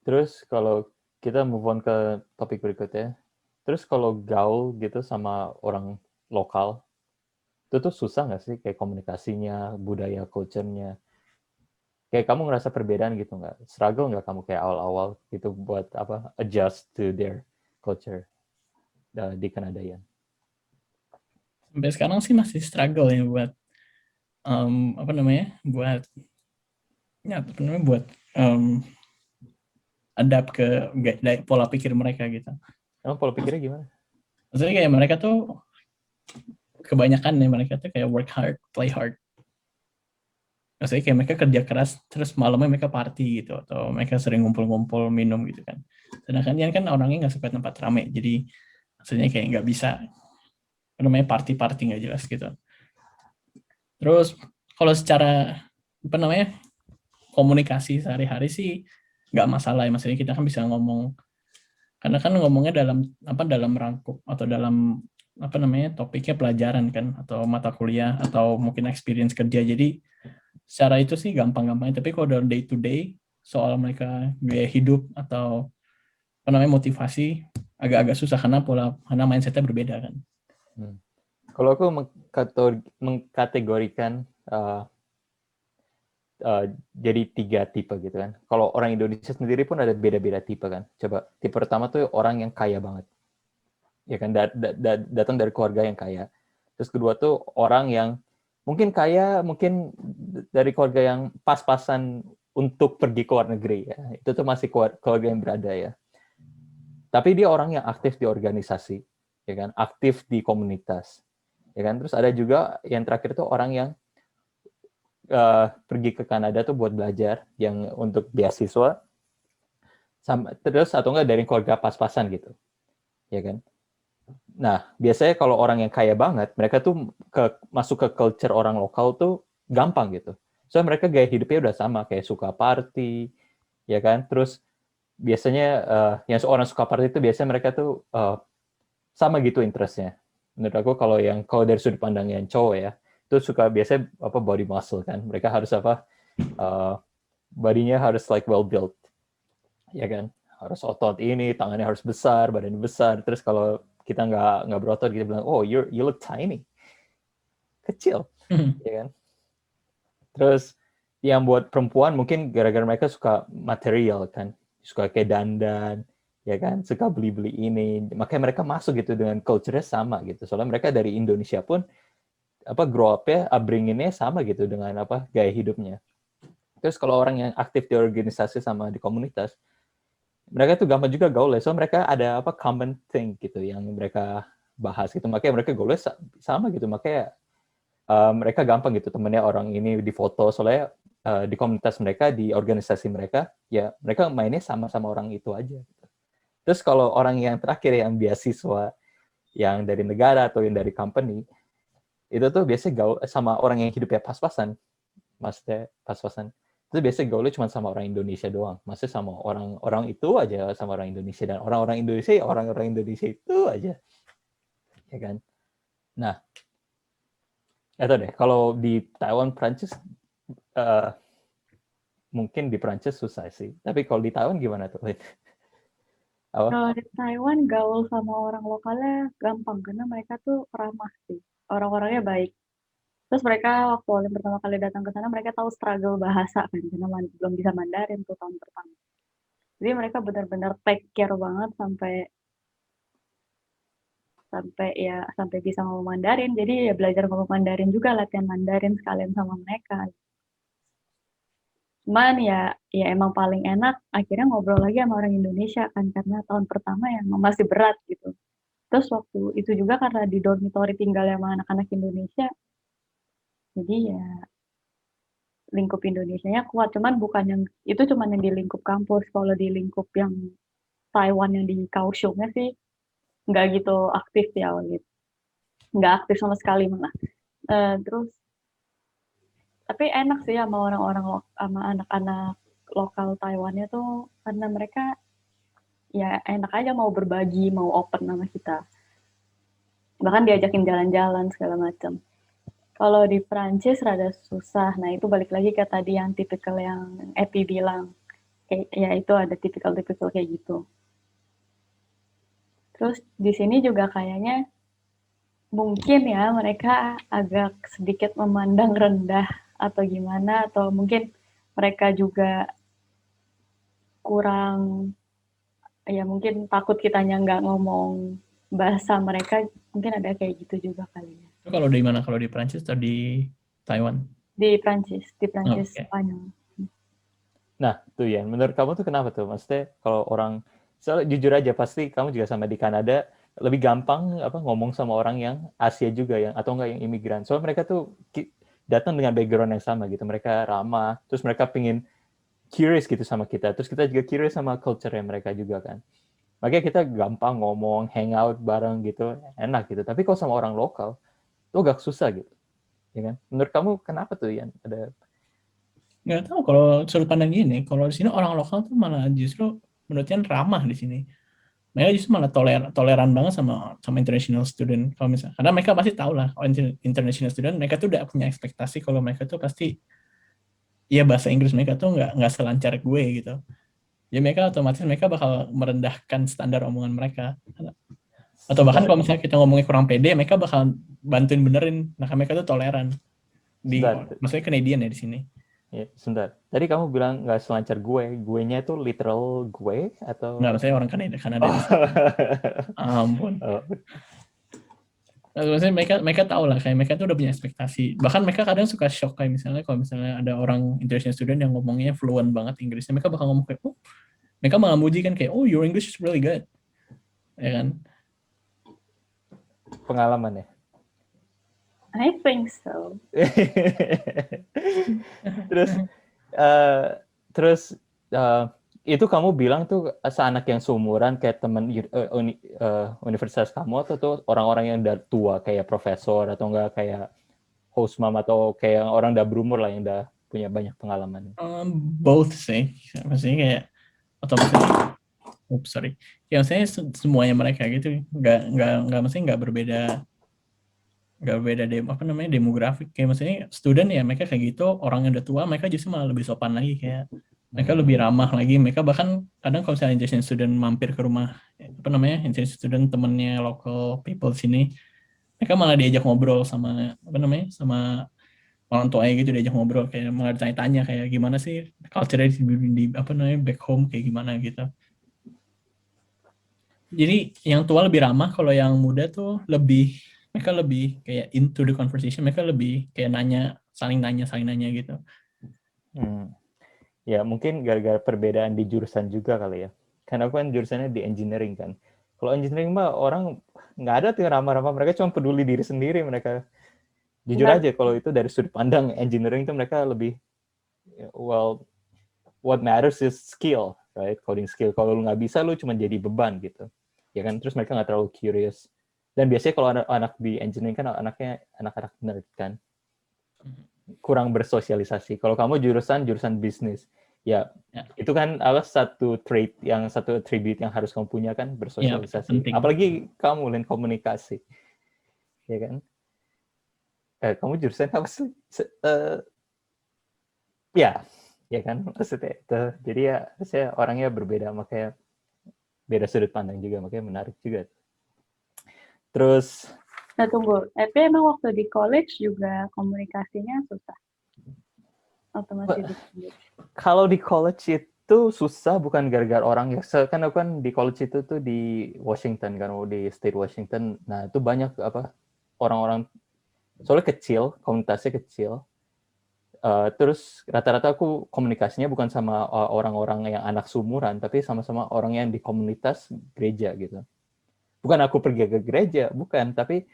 Terus kalau kita move on ke topik berikutnya, terus kalau gaul gitu sama orang lokal, itu tuh susah nggak sih kayak komunikasinya, budaya, culture-nya? Kayak kamu ngerasa perbedaan gitu nggak? Struggle nggak kamu kayak awal-awal gitu buat adjust to their culture di Kanada ya? Sampai sekarang sih masih struggle ya buat buat adapt ke pola pikir mereka gitu. Emang pola pikirnya gimana? Maksudnya kayak mereka tuh kebanyakan nih, mereka tuh kayak work hard, play hard. Maksudnya kayak mereka kerja keras, terus malamnya mereka party gitu, atau mereka sering ngumpul-ngumpul minum gitu kan. Sedangkan dia kan orangnya nggak suka tempat rame, jadi maksudnya kayak nggak bisa, namanya party-party nggak jelas gitu. Terus kalau secara komunikasi sehari-hari sih nggak masalah ya, maksudnya kita kan bisa ngomong, karena kan ngomongnya dalam rangkup atau dalam topiknya pelajaran kan, atau mata kuliah, atau mungkin experience kerja, jadi secara itu sih gampang-gampang. Tapi kalau dalam day to day soal mereka gaya hidup atau motivasi, agak-agak susah karena mindsetnya berbeda kan. Kalau aku mengkategorikan jadi 3 tipe gitu kan. Kalau orang Indonesia sendiri pun ada beda-beda tipe kan. Coba tipe pertama tuh orang yang kaya banget, ya kan, datang dari keluarga yang kaya. Terus kedua tuh orang yang mungkin kaya, mungkin dari keluarga yang pas-pasan untuk pergi ke luar negeri ya. Itu tuh masih keluarga yang berada ya. Tapi dia orang yang aktif di organisasi, ya kan, aktif di komunitas, ya kan. Terus ada juga yang terakhir tuh orang yang pergi ke Kanada tuh buat belajar, yang untuk beasiswa, terus atau enggak dari keluarga pas-pasan gitu, ya kan. Nah, biasanya kalau orang yang kaya banget, mereka tuh masuk ke culture orang lokal tuh gampang gitu. Soalnya mereka gaya hidupnya udah sama, kayak suka party, ya kan. Terus biasanya yang orang suka party itu biasanya mereka tuh sama gitu interestnya. Menurut aku kalau dari sudut pandang yang cowok ya, itu suka biasanya body muscle kan. Mereka harus bodinya harus like well built, ya kan. Harus otot ini, tangannya harus besar, badannya besar. Terus kalau kita nggak berotot, kita bilang, oh you look tiny, kecil, ya kan. Terus yang buat perempuan mungkin gara-gara mereka suka material kan, suka kayak dandan, ya kan, suka beli-beli ini, makanya mereka masuk gitu dengan culture-nya sama gitu. Soalnya mereka dari Indonesia pun grow up-nya, upbringing-nya sama gitu dengan gaya hidupnya. Terus kalau orang yang aktif di organisasi sama di komunitas, mereka tuh gampang juga gaul, so mereka ada common thing gitu yang mereka bahas gitu, makanya mereka gaulnya sama gitu, makanya mereka gampang gitu temennya orang ini di foto, soalnya di komunitas mereka, di organisasi mereka, ya mereka mainnya sama-sama orang itu aja. Gitu. Terus kalau orang yang terakhir yang beasiswa, yang dari negara atau yang dari company, itu tuh biasanya gaul sama orang yang hidupnya pas-pasan, maksudnya pas-pasan. Itu biasanya gaulnya cuma sama orang Indonesia doang. Maksudnya sama orang-orang itu aja, sama orang Indonesia. Dan orang-orang Indonesia, ya orang-orang Indonesia itu aja. Ya kan? Nah, itu deh. Kalau di Taiwan, Prancis, mungkin di Prancis susah sih. Tapi kalau di Taiwan gimana tuh? Kalau di Taiwan gaul sama orang lokalnya gampang karena mereka tuh ramah sih. Orang-orangnya baik. Terus mereka waktu pertama kali datang ke sana mereka tahu struggle bahasa kan karena belum bisa Mandarin tuh tahun pertama. Jadi mereka benar-benar take care banget sampai bisa ngomong Mandarin. Jadi ya belajar ngomong Mandarin juga, latihan Mandarin sekalian sama mereka. Cuman ya emang paling enak akhirnya ngobrol lagi sama orang Indonesia kan karena tahun pertama ya masih berat gitu. Terus waktu itu juga karena di dormitory tinggal sama anak-anak Indonesia, jadi ya lingkup Indonesianya kuat. Cuman bukan yang itu cuman yang di lingkup kampus. Kalau di lingkup yang Taiwan yang di Kaohsiungnya sih nggak gitu aktif ya gitu. Nggak aktif sama sekali malah. Terus tapi enak sih sama orang-orang sama anak-anak lokal Taiwannya tuh karena mereka ya enak aja mau berbagi, mau open sama kita. Bahkan diajakin jalan-jalan segala macam. Kalau di Prancis rada susah. Nah, itu balik lagi ke tadi yang tipikal yang Epi bilang. Ya itu ada tipikal-tipikal kayak gitu. Terus di sini juga kayaknya mungkin ya mereka agak sedikit memandang rendah atau gimana, atau mungkin mereka juga kurang, ya mungkin takut kitanya nggak ngomong bahasa mereka, mungkin ada kayak gitu juga kali ya. Kalau di mana? Kalau di Prancis atau di Taiwan? Di Prancis Okay. Spanyol. Nah, tuh ya, menurut kamu tuh kenapa tuh? Maksudnya kalau orang, soalnya jujur aja pasti kamu juga sama di Kanada lebih gampang ngomong sama orang yang Asia juga yang atau enggak yang imigran. Soalnya mereka tuh datang dengan background yang sama gitu. Mereka ramah, terus mereka pingin curious gitu sama kita. Terus kita juga curious sama culture mereka juga kan. Makanya kita gampang ngomong, hangout bareng gitu, enak gitu. Tapi kalau sama orang lokal, itu agak susah gitu. Ya kan? Menurut kamu kenapa tuh Yan? Ada Nggak tahu kalau sudut pandang gini, kalau di sini orang lokal tuh malah justru menurutnya ramah di sini. Mereka justru malah toleran banget sama international student kalau misalnya, karena mereka pasti tahu lah international student, mereka tuh udah punya ekspektasi kalau mereka tuh pasti ya bahasa Inggris mereka tuh nggak selancar gue gitu. Ya mereka otomatis mereka bakal merendahkan standar omongan mereka. Atau bahkan kalau misalnya kita ngomongnya kurang pede, mereka bakal bantuin benerin. Nah, mereka tuh toleran. Maksudnya Canadian ya di sini. Ya, sebentar. Tadi kamu bilang nggak selancar gue-nya itu literal gue atau? Nggak, maksudnya orang Kanada. Ampun. Maksudnya mereka tahu lah, kayak mereka tuh udah punya ekspektasi. Bahkan mereka kadang suka shock kayak misalnya kalau misalnya ada orang international student yang ngomongnya fluent banget Inggrisnya, mereka bakal ngomong kayak, mereka malah muji kan kayak, your English is really good. Ya kan? Pengalaman ya? I think so. Terus itu kamu bilang tuh seanak yang seumuran kayak teman universitas kamu atau tuh orang-orang yang udah tua kayak profesor atau enggak kayak host mom atau kayak orang udah berumur lah yang udah punya banyak pengalaman? Both sih, maksudnya kayak otomatis. Ya maksudnya semuanya mereka gitu, nggak maksudnya nggak berbeda demografik. Kayak maksudnya student ya mereka kayak gitu, orang yang udah tua mereka justru malah lebih sopan lagi, kayak mereka lebih ramah lagi. Mereka bahkan kadang kalau misalnya international student mampir ke rumah international student temennya local people sini, mereka malah diajak ngobrol sama sama orang tuanya gitu diajak ngobrol, kayak malah tanya-tanya kayak gimana sih culture di apa namanya back home kayak gimana gitu. Jadi yang tua lebih ramah, kalau yang muda tuh mereka lebih kayak into the conversation, mereka lebih kayak saling nanya gitu. Ya mungkin gara-gara perbedaan di jurusan juga kali ya. Karena aku kan jurusannya di engineering kan. Kalau engineering mah orang nggak ada tuh yang ramah-ramah, mereka cuma peduli diri sendiri mereka. Jujur Benar. aja kalau itu dari sudut pandang engineering itu mereka lebih, well, what matters is skill, right? Coding skill. Kalau lu nggak bisa, lu cuma jadi beban gitu. Ya kan, terus mereka nggak terlalu curious. Dan biasanya kalau anak-anak di engineering kan anak-anak nerd kan, kurang bersosialisasi. Kalau kamu jurusan bisnis, ya itu kan satu attribute yang harus kamu punya kan, bersosialisasi. Penting. Apalagi kamu Lin, komunikasi, ya kan? Kamu jurusan apa sih? Ya kan, maksudnya itu. Jadi ya saya orangnya berbeda, makanya beda sudut pandang juga, makanya menarik juga. Terus Nah tunggu, tapi emang waktu di college juga komunikasinya susah? Atau masih di college? kalau di college itu susah bukan gara-gara orang ya. Kan aku kan di college itu tuh di Washington kan, di state Washington. Nah itu banyak orang-orang, soalnya kecil, komunitasnya kecil. Terus rata-rata aku komunikasinya bukan sama orang-orang yang anak seumuran, tapi sama-sama orang yang di komunitas gereja gitu. Bukan aku pergi ke gereja, bukan, tapi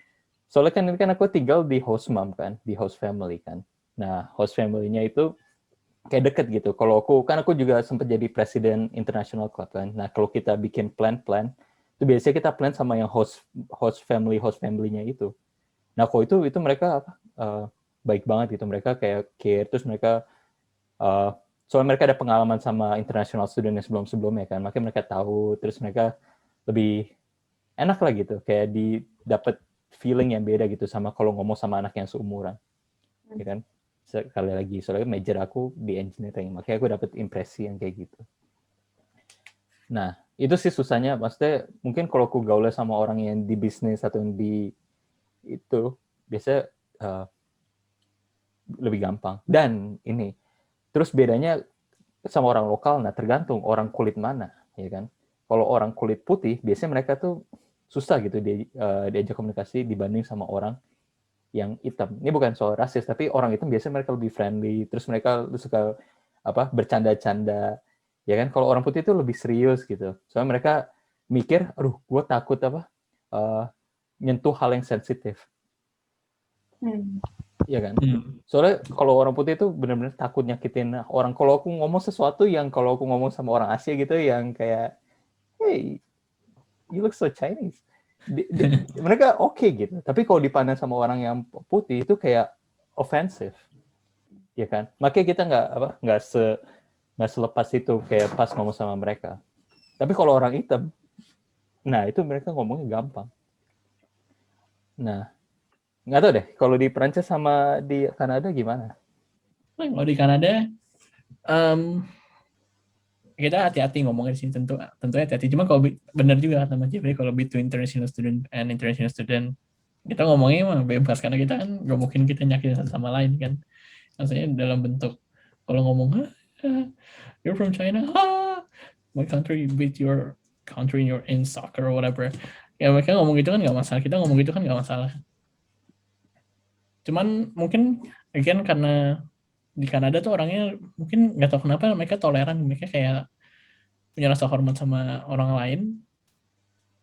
soalnya kan ini kan aku tinggal di host mom kan, di host family kan. Nah, host family-nya itu kayak deket gitu. Kalau aku juga sempat jadi presiden international club kan. Nah, kalau kita bikin plan, itu biasanya kita plan sama yang host family-nya itu. Nah, kalau itu mereka baik banget gitu. Mereka kayak care, terus mereka soalnya mereka ada pengalaman sama international student yang sebelum-sebelumnya kan. Makanya mereka tahu, terus mereka lebih enak lah gitu, kayak dapat feeling yang beda gitu sama kalau ngomong sama anak yang seumuran, ya kan? Sekali lagi, soalnya major aku di engineering, makanya aku dapat impresi yang kayak gitu. Nah, itu sih susahnya, maksudnya mungkin kalau aku gaul sama orang yang di bisnis atau yang di itu, biasanya lebih gampang. Dan ini, terus bedanya sama orang lokal, nah tergantung orang kulit mana, ya kan? Kalau orang kulit putih, biasanya mereka tuh susah gitu diajak komunikasi dibanding sama orang yang hitam. Ini bukan soal rasis, tapi orang hitam biasanya mereka lebih friendly, terus mereka suka bercanda-canda, ya kan? Kalau orang putih itu lebih serius gitu. Soalnya mereka mikir, aduh, gue takut nyentuh hal yang sensitif, ya kan? Soalnya kalau orang putih itu benar-benar takut nyakitin orang. Kalau aku ngomong sesuatu yang kalau aku ngomong sama orang Asia gitu, yang kayak, hey, you look so Chinese. Mereka oke gitu. Tapi kalau dipandang sama orang yang putih itu kayak offensive, ya kan? Makanya kita nggak selepas itu kayak pas ngomong sama mereka. Tapi kalau orang hitam, nah itu mereka ngomongnya gampang. Nah, nggak tahu deh. Kalau di Perancis sama di Kanada gimana? Kalau di Kanada, kita hati-hati ngomongin sini, tentunya hati-hati. Cuma kalau benar juga kata Mas Jeffrey, kalau between international student and international student, kita ngomongnya mah bebas, karena kita kan nggak mungkin kita nyakitin satu sama lain kan. Maksudnya dalam bentuk kalau ngomong, you're from China, my country beat your country, you're in soccer or whatever. Ya mereka ngomong gitu kan nggak masalah, kita ngomong gitu kan nggak masalah. Cuman mungkin again karena di Kanada tuh orangnya mungkin nggak tahu kenapa mereka toleran, mereka kayak punya rasa hormat sama orang lain,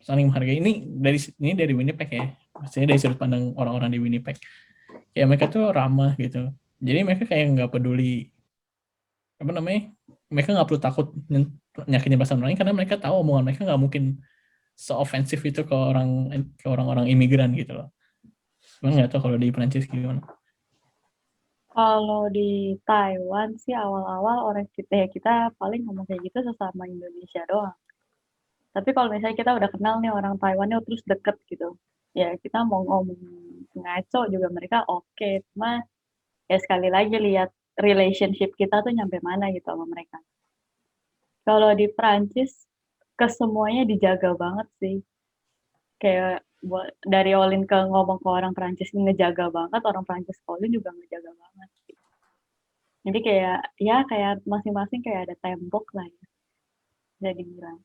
saling menghargai. Ini dari Winnipeg ya, maksudnya dari sudut pandang orang-orang di Winnipeg. Ya mereka tuh ramah gitu. Jadi mereka kayak nggak peduli mereka nggak perlu takut nyakitin perasaan orang lain, karena mereka tahu omongan mereka nggak mungkin se-offensif itu ke orang-orang imigran gitu loh. Cuman nggak tahu kalau di Perancis gimana. Kalau di Taiwan sih awal-awal kita paling ngomong kayak gitu sesama Indonesia doang. Tapi kalau misalnya kita udah kenal nih orang Taiwannya terus deket gitu, ya kita mau ngomong ngaco juga mereka oke. Cuma ya sekali lagi lihat relationship kita tuh nyampe mana gitu sama mereka. Kalau di Prancis kesemuanya dijaga banget sih. Kayak dari Olin ke ngomong ke orang Prancis ngejaga banget, orang Prancis ke Olin juga ngejaga banget. Jadi kayak masing-masing kayak ada tembok lah ya, jadi bilang.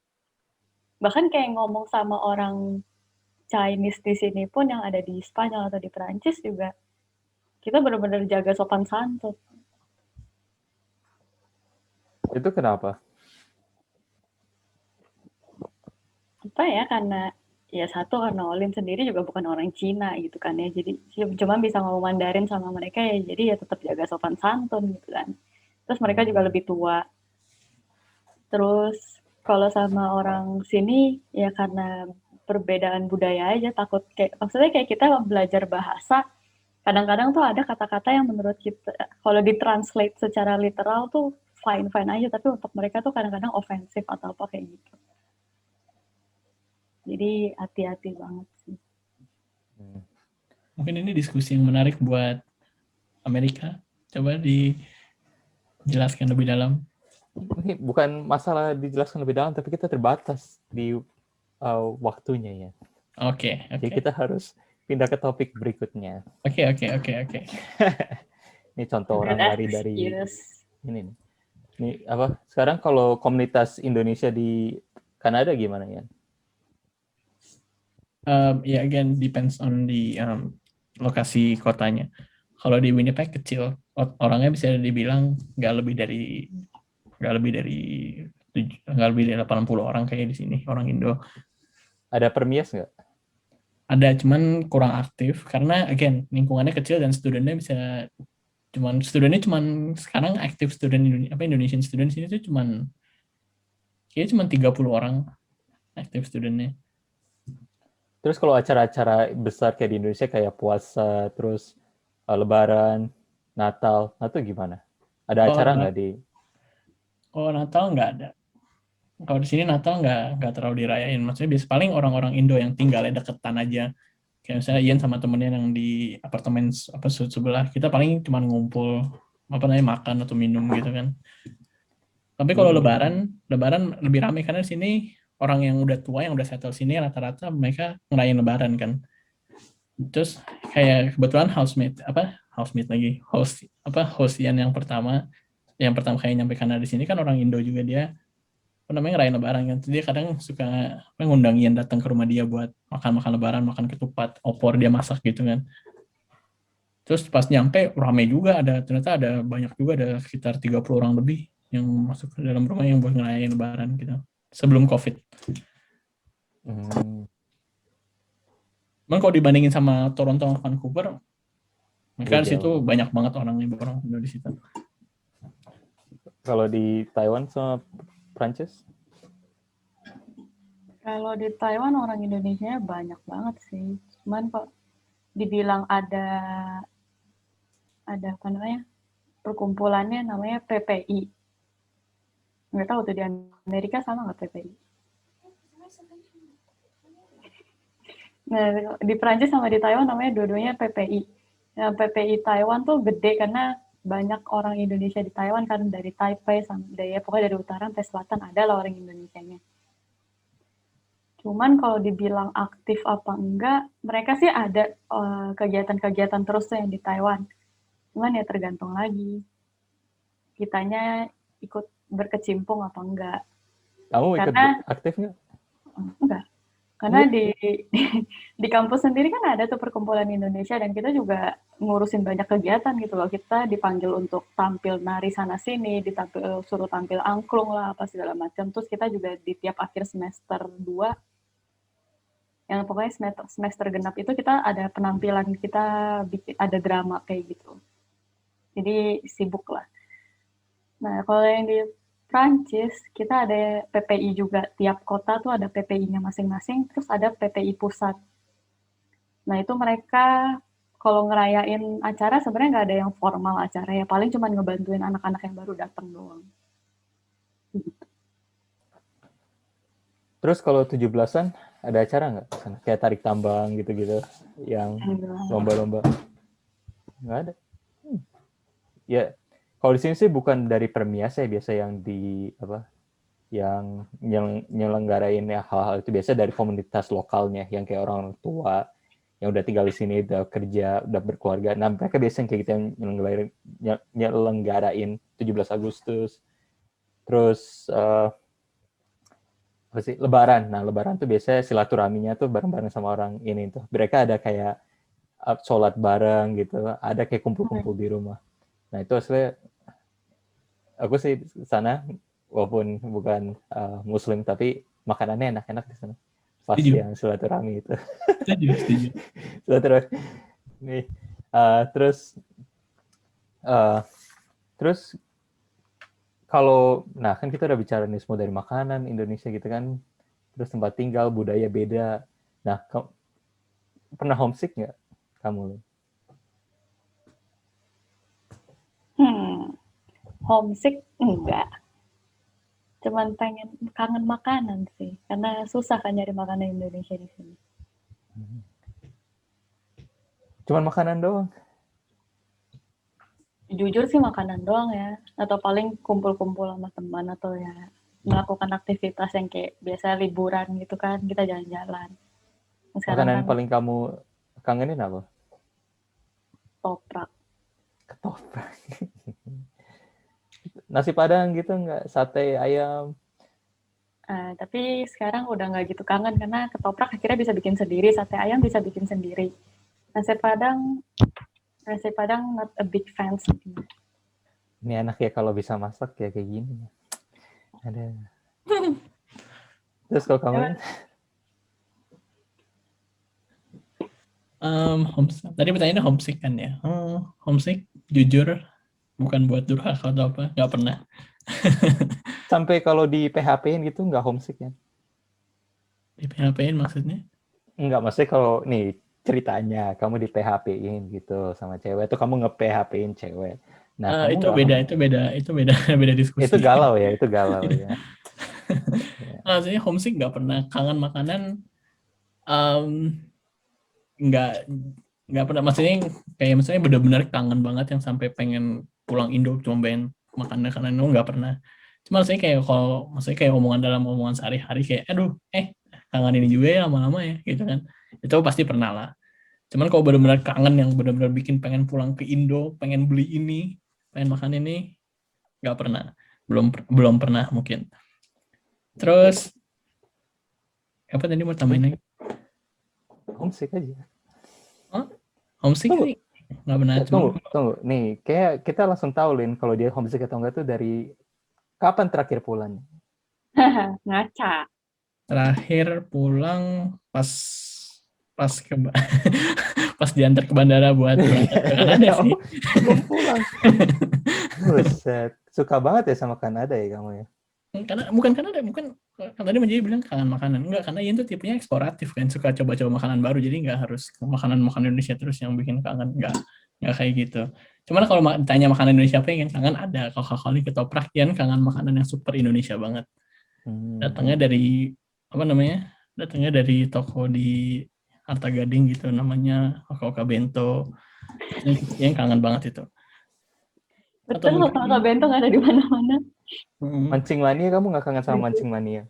Bahkan kayak ngomong sama orang Chinese di sini pun yang ada di Spanyol atau di Prancis juga, kita benar-benar jaga sopan santun. Itu kenapa? Apa ya, karena ya satu karena Olin sendiri juga bukan orang Cina gitu kan ya, jadi cuma bisa ngomong Mandarin sama mereka ya, jadi ya tetap jaga sopan santun gitu kan. Terus mereka juga lebih tua. Terus kalau sama orang sini ya karena perbedaan budaya aja, takut maksudnya kayak kita belajar bahasa, kadang-kadang tuh ada kata-kata yang menurut kita kalau ditranslate secara literal tuh fine-fine aja, tapi untuk mereka tuh kadang-kadang ofensif atau apa kayak gitu. Jadi hati-hati banget sih. Mungkin ini diskusi yang menarik buat Amerika. Coba dijelaskan lebih dalam. Ini bukan masalah dijelaskan lebih dalam, tapi kita terbatas di waktunya ya. Oke. Jadi kita harus pindah ke topik berikutnya. Oke. Ini contoh orang lari dari Yes. ini nih. Ini apa? Sekarang kalau komunitas Indonesia di Kanada gimana ya? Ya again depends on the lokasi kotanya. Kalau di Winnipeg kecil, orangnya bisa dibilang nggak lebih dari 80 orang kayak di sini, orang Indo. Ada permias nggak? Ada, cuman kurang aktif karena again lingkungannya kecil dan studennya sekarang aktif Indonesian student sini tuh kayaknya cuma 30 orang aktif studennya. Terus kalau acara-acara besar kayak di Indonesia kayak puasa, terus Lebaran, Natal, itu gimana? Ada acara nggak di? Oh, Natal nggak ada. Kalau di sini Natal nggak terlalu dirayain. Maksudnya biasa paling orang-orang Indo yang tinggalnya deketan aja. Kayak misalnya Ian sama temennya yang di apartemen sebelah, kita paling cuma ngumpul makan atau minum gitu kan. Tapi kalau Lebaran lebih ramai karena di sini orang yang udah tua yang udah settle sini rata-rata mereka ngerayain Lebaran kan. Terus kayak kebetulan host Ian yang pertama kayak nyampe Kanada di sini kan orang Indo juga, dia ngerayain Lebaran kan. Dia kadang suka ngundang Ian datang ke rumah dia buat makan Lebaran, makan ketupat, opor dia masak gitu kan. Terus pas nyampe ramai juga, ternyata ada banyak juga, ada sekitar 30 orang lebih yang masuk ke dalam rumah yang buat ngerayain Lebaran gitu. Sebelum COVID. Cuman kalau dibandingin sama Toronto sama Vancouver, mereka di situ banyak banget orang Indo di situ. Kalau di Taiwan sama Prancis? Kalau di Taiwan orang Indonesia banyak banget sih. Cuman kok dibilang ada apa namanya, perkumpulannya namanya PPI. Nggak tahu tuh di Amerika sama nggak PPI. Nah, di Prancis sama di Taiwan namanya dua-duanya PPI. Nah, PPI Taiwan tuh gede karena banyak orang Indonesia di Taiwan kan, dari Taipei sampai pokoknya dari utara sampai selatan ada lah orang Indonesianya. Cuman kalau dibilang aktif apa enggak, mereka sih ada kegiatan-kegiatan terus tuh yang di Taiwan. Cuman ya tergantung lagi kitanya ikut berkecimpung apa enggak. Kamu ikut aktif nggak? Enggak. Karena di kampus sendiri kan ada tuh perkumpulan Indonesia dan kita juga ngurusin banyak kegiatan gitu loh. Kita dipanggil untuk tampil nari sana sini, suruh tampil angklung lah apa segala macam. Terus kita juga di tiap akhir semester 2 yang pokoknya semester genap itu kita ada penampilan, kita ada drama kayak gitu. Jadi sibuk lah. Nah, kalau yang di Prancis, kita ada PPI juga. Tiap kota tuh ada PPI-nya masing-masing, terus ada PPI pusat. Nah, itu mereka kalau ngerayain acara sebenarnya nggak ada yang formal acara ya. Paling cuma ngebantuin anak-anak yang baru datang doang. Terus kalau 17-an ada acara nggak? Kayak tarik tambang gitu-gitu, yang lomba-lomba? Nggak ada. Ya, kalau di sini sih bukan dari permias ya, biasa yang yang nyelenggarain ya hal-hal itu biasa dari komunitas lokalnya yang kayak orang tua yang udah tinggal di sini, udah kerja, udah berkeluarga. Nah, mereka biasanya kayak gitu yang nyelenggarain 17 Agustus. Terus apa sih? Lebaran. Nah, Lebaran tuh biasanya silaturahminya tuh bareng-bareng sama orang ini tuh. Mereka ada kayak sholat bareng gitu, ada kayak kumpul-kumpul di rumah. Nah, itu aslinya aku sih di sana walaupun bukan muslim tapi makanannya enak-enak di sana. Pas Setuju. yang silaturahmi itu. Setuju. Silaturahmi. Nih, terus kalau nah kan kita udah bicara nih semua dari makanan Indonesia gitu kan, terus tempat tinggal, budaya beda. Nah, pernah homesick nggak kamu? Homesick enggak. Cuman kangen makanan sih, karena susah kan nyari makanan Indonesia di sini. Cuman makanan doang. Jujur sih makanan doang ya, atau paling kumpul-kumpul sama teman atau ya melakukan aktivitas yang kayak biasa liburan gitu kan, kita jalan-jalan. Sekarang Makanan kan paling kamu kangenin apa? toprak. Ketoprak. Nasi Padang gitu nggak? Sate ayam? Tapi sekarang udah nggak gitu kangen karena ketoprak akhirnya bisa bikin sendiri, sate ayam bisa bikin sendiri. Nasi Padang not a big fan sih. Ini enak ya kalau bisa masak ya kayak gini. Ada. Terus kalau kamu? Tadi pertanyaannya homesick kan ya? Homesick, jujur, bukan buat durhaka atau apa, nggak pernah. Sampai kalau di PHP-in gitu nggak homesick ya? Di PHP-in maksudnya? Nggak, maksudnya kalau nih ceritanya kamu di PHP-in gitu sama cewek, tuh kamu nge-PHP-in cewek. Nah, kamu Itu nggak beda diskusi. itu galau ya. Maksudnya homesick nggak pernah, kangen makanan nggak pernah. Maksudnya benar-benar kangen banget yang sampai pengen pulang Indo cuma pengen makan makanan itu nggak pernah. Cuma maksudnya kayak dalam omongan sehari-hari kayak aduh kangen ini juga ya lama-lama ya gitu kan, itu pasti pernah lah. Cuman kalau benar-benar kangen yang benar-benar bikin pengen pulang ke Indo, pengen beli ini, pengen makan ini, nggak pernah, belum pernah mungkin. Terus apa tadi mau tambahin lagi? Homesick aja. Homesick sih nggak pernah. Tunggu. Nih, kayak kita langsung tahu, Lin, kalau dia homesick atau enggak tuh dari kapan terakhir pulang? Ngaca. Terakhir pulang pas pas diantar ke bandara buat berangkat ke Kanada sih. Belum pulang. Buset. Suka banget ya sama Kanada ya kamu ya? Karena bukan kan tadi menjadi bilang kangen makanan. Enggak, karena Ian tuh tipenya eksploratif kan, suka coba-coba makanan baru, jadi nggak harus makanan Indonesia terus yang bikin kangen, nggak kayak gitu. Cuman kalau tanya makanan Indonesia apa yang kangen, ada. Kalau kali ketoprak, Ian kangen makanan yang super Indonesia banget. Datangnya dari toko di Arta Gading gitu, namanya Oka Bento. Yang kangen banget itu. Betul, Oka Bento nggak ada di mana-mana. Mancing Mania, kamu nggak kangen sama Mancing Mania?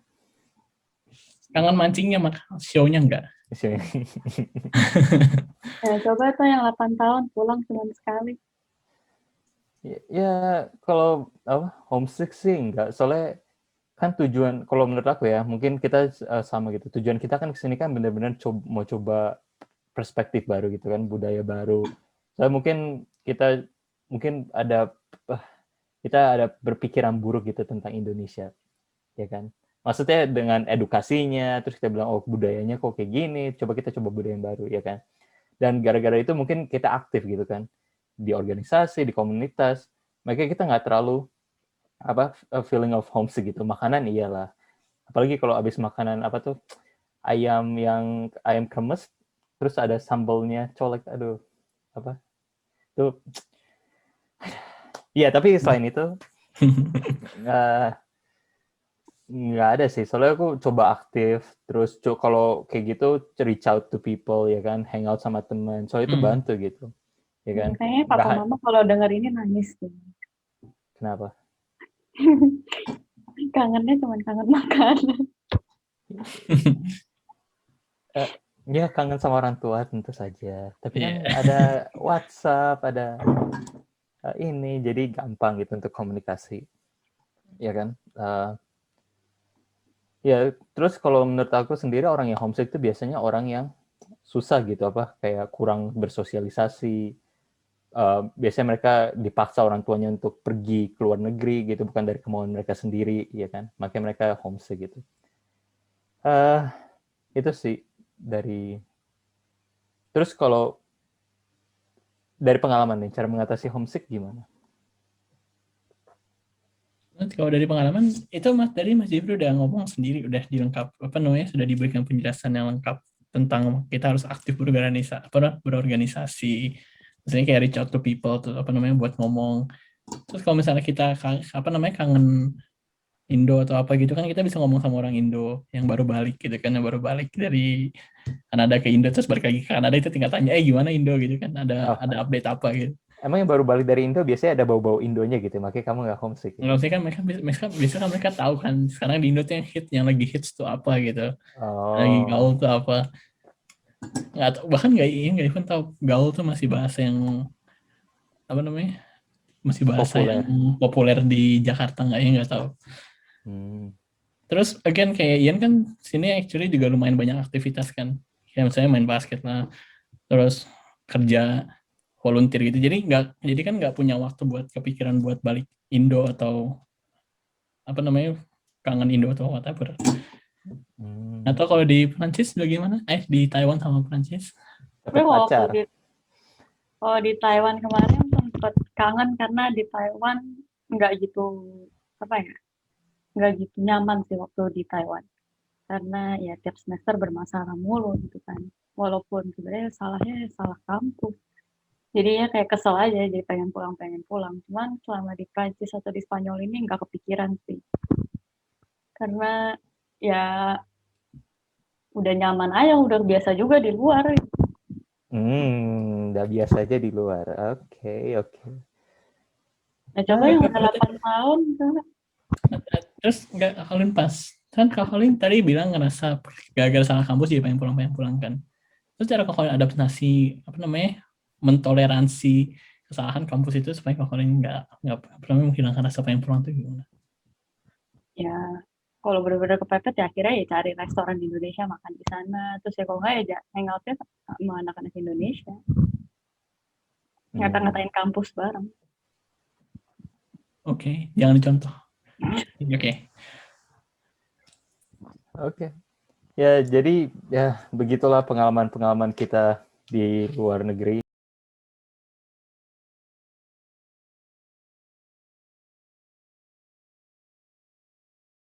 Kangen mancingnya, show-nya enggak. Ya, coba tuh yang 8 tahun pulang cuma sekali. Ya, kalau homesick sih enggak. Soalnya kan tujuan, kalau menurut aku ya, mungkin kita sama gitu. Tujuan kita kan kesini kan benar-benar mau coba perspektif baru gitu kan, budaya baru. Soalnya mungkin kita ada berpikiran buruk gitu tentang Indonesia, ya kan? Maksudnya dengan edukasinya, terus kita bilang, oh budayanya kok kayak gini, kita coba budaya yang baru, ya kan? Dan gara-gara itu mungkin kita aktif gitu kan, di organisasi, di komunitas, makanya kita nggak terlalu feeling of homesick gitu. Makanan iyalah, apalagi kalau abis makanan ayam kremes, terus ada sambalnya colek, aduh, tuh. Iya, tapi selain itu nggak ada sih. Soalnya aku coba aktif, terus kalau kayak gitu reach out to people, ya kan, hangout sama teman. Soalnya itu bantu gitu, ya kan. Kayaknya papa mama kalau denger ini nangis tuh. Kenapa? kangennya cuma kangen makanan. Ya kangen sama orang tua tentu saja. Tapi kan Iya. ada WhatsApp, ada ini, jadi gampang gitu untuk komunikasi. Ya kan? Ya, terus kalau menurut aku sendiri orang yang homesick itu biasanya orang yang susah gitu, kayak kurang bersosialisasi. Biasanya mereka dipaksa orang tuanya untuk pergi ke luar negeri gitu, bukan dari kemauan mereka sendiri, ya kan? Makanya mereka homesick gitu. Itu sih dari. Terus kalau dari pengalaman nih, cara mengatasi homesick gimana? Kalau dari pengalaman itu Mas Jifri udah ngomong sendiri, udah dilengkap sudah diberikan penjelasan yang lengkap tentang kita harus aktif berorganisasi, misalnya kayak reach out to people tuh buat ngomong. Terus kalau misalnya kita kangen Indo atau apa gitu kan, kita bisa ngomong sama orang Indo yang baru balik gitu kan, yang baru balik dari Kanada ke Indo, terus balik lagi ke Kanada, itu tinggal tanya gimana Indo gitu kan, ada update apa gitu. Emang yang baru balik dari Indo biasanya ada bau-bau Indonya gitu, makanya kamu nggak homesick gitu? Nggak usah kan, mereka tahu kan sekarang di Indo tuh yang lagi hits tuh apa gitu, lagi gaul tuh apa. Nggak tahu, bahkan nggak even tahu gaul tuh masih bahasa yang masih bahasa Populer. yang populer di Jakarta nggak tahu. Terus again kayak Ian kan sini actually juga lumayan banyak aktivitas kan, kayak misalnya main basket lah, terus kerja volunteer gitu, jadi kan nggak punya waktu buat kepikiran buat balik Indo atau kangen Indo atau whatever. Atau kalau di Prancis bagaimana? Di Taiwan sama Prancis? Tapi kalau di Taiwan kemarin sempat kangen karena di Taiwan nggak gitu nggak gitu nyaman sih waktu di Taiwan, karena ya tiap semester bermasalah mulu gitu kan, walaupun sebenarnya salahnya salah kampus, jadinya kayak kesel aja, jadi pengen pulang. Cuman selama di Prancis atau di Spanyol ini nggak kepikiran sih, karena ya udah nyaman aja, udah biasa juga di luar. Udah biasa aja di luar. Oke. Nah, coba yang udah 8 tahun coba. Terus nggak Colin pas kan Colin tadi bilang ngerasa gara-gara salah kampus jadi pengen pulang kan. Terus cara Colin adaptasi mentoleransi kesalahan kampus itu supaya Colin nggak pernah menghilangkan rasa pengen pulang itu gimana? Ya kalau benar-benar kepepet ya akhirnya ya cari restoran di Indonesia, makan di sana. Terus ya kalau nggak ya hangoutnya sama anak-anak Indonesia, ngata-ngatain kampus bareng. Oke, jangan dicontoh. Oke. Ya, jadi ya begitulah pengalaman-pengalaman kita di luar negeri.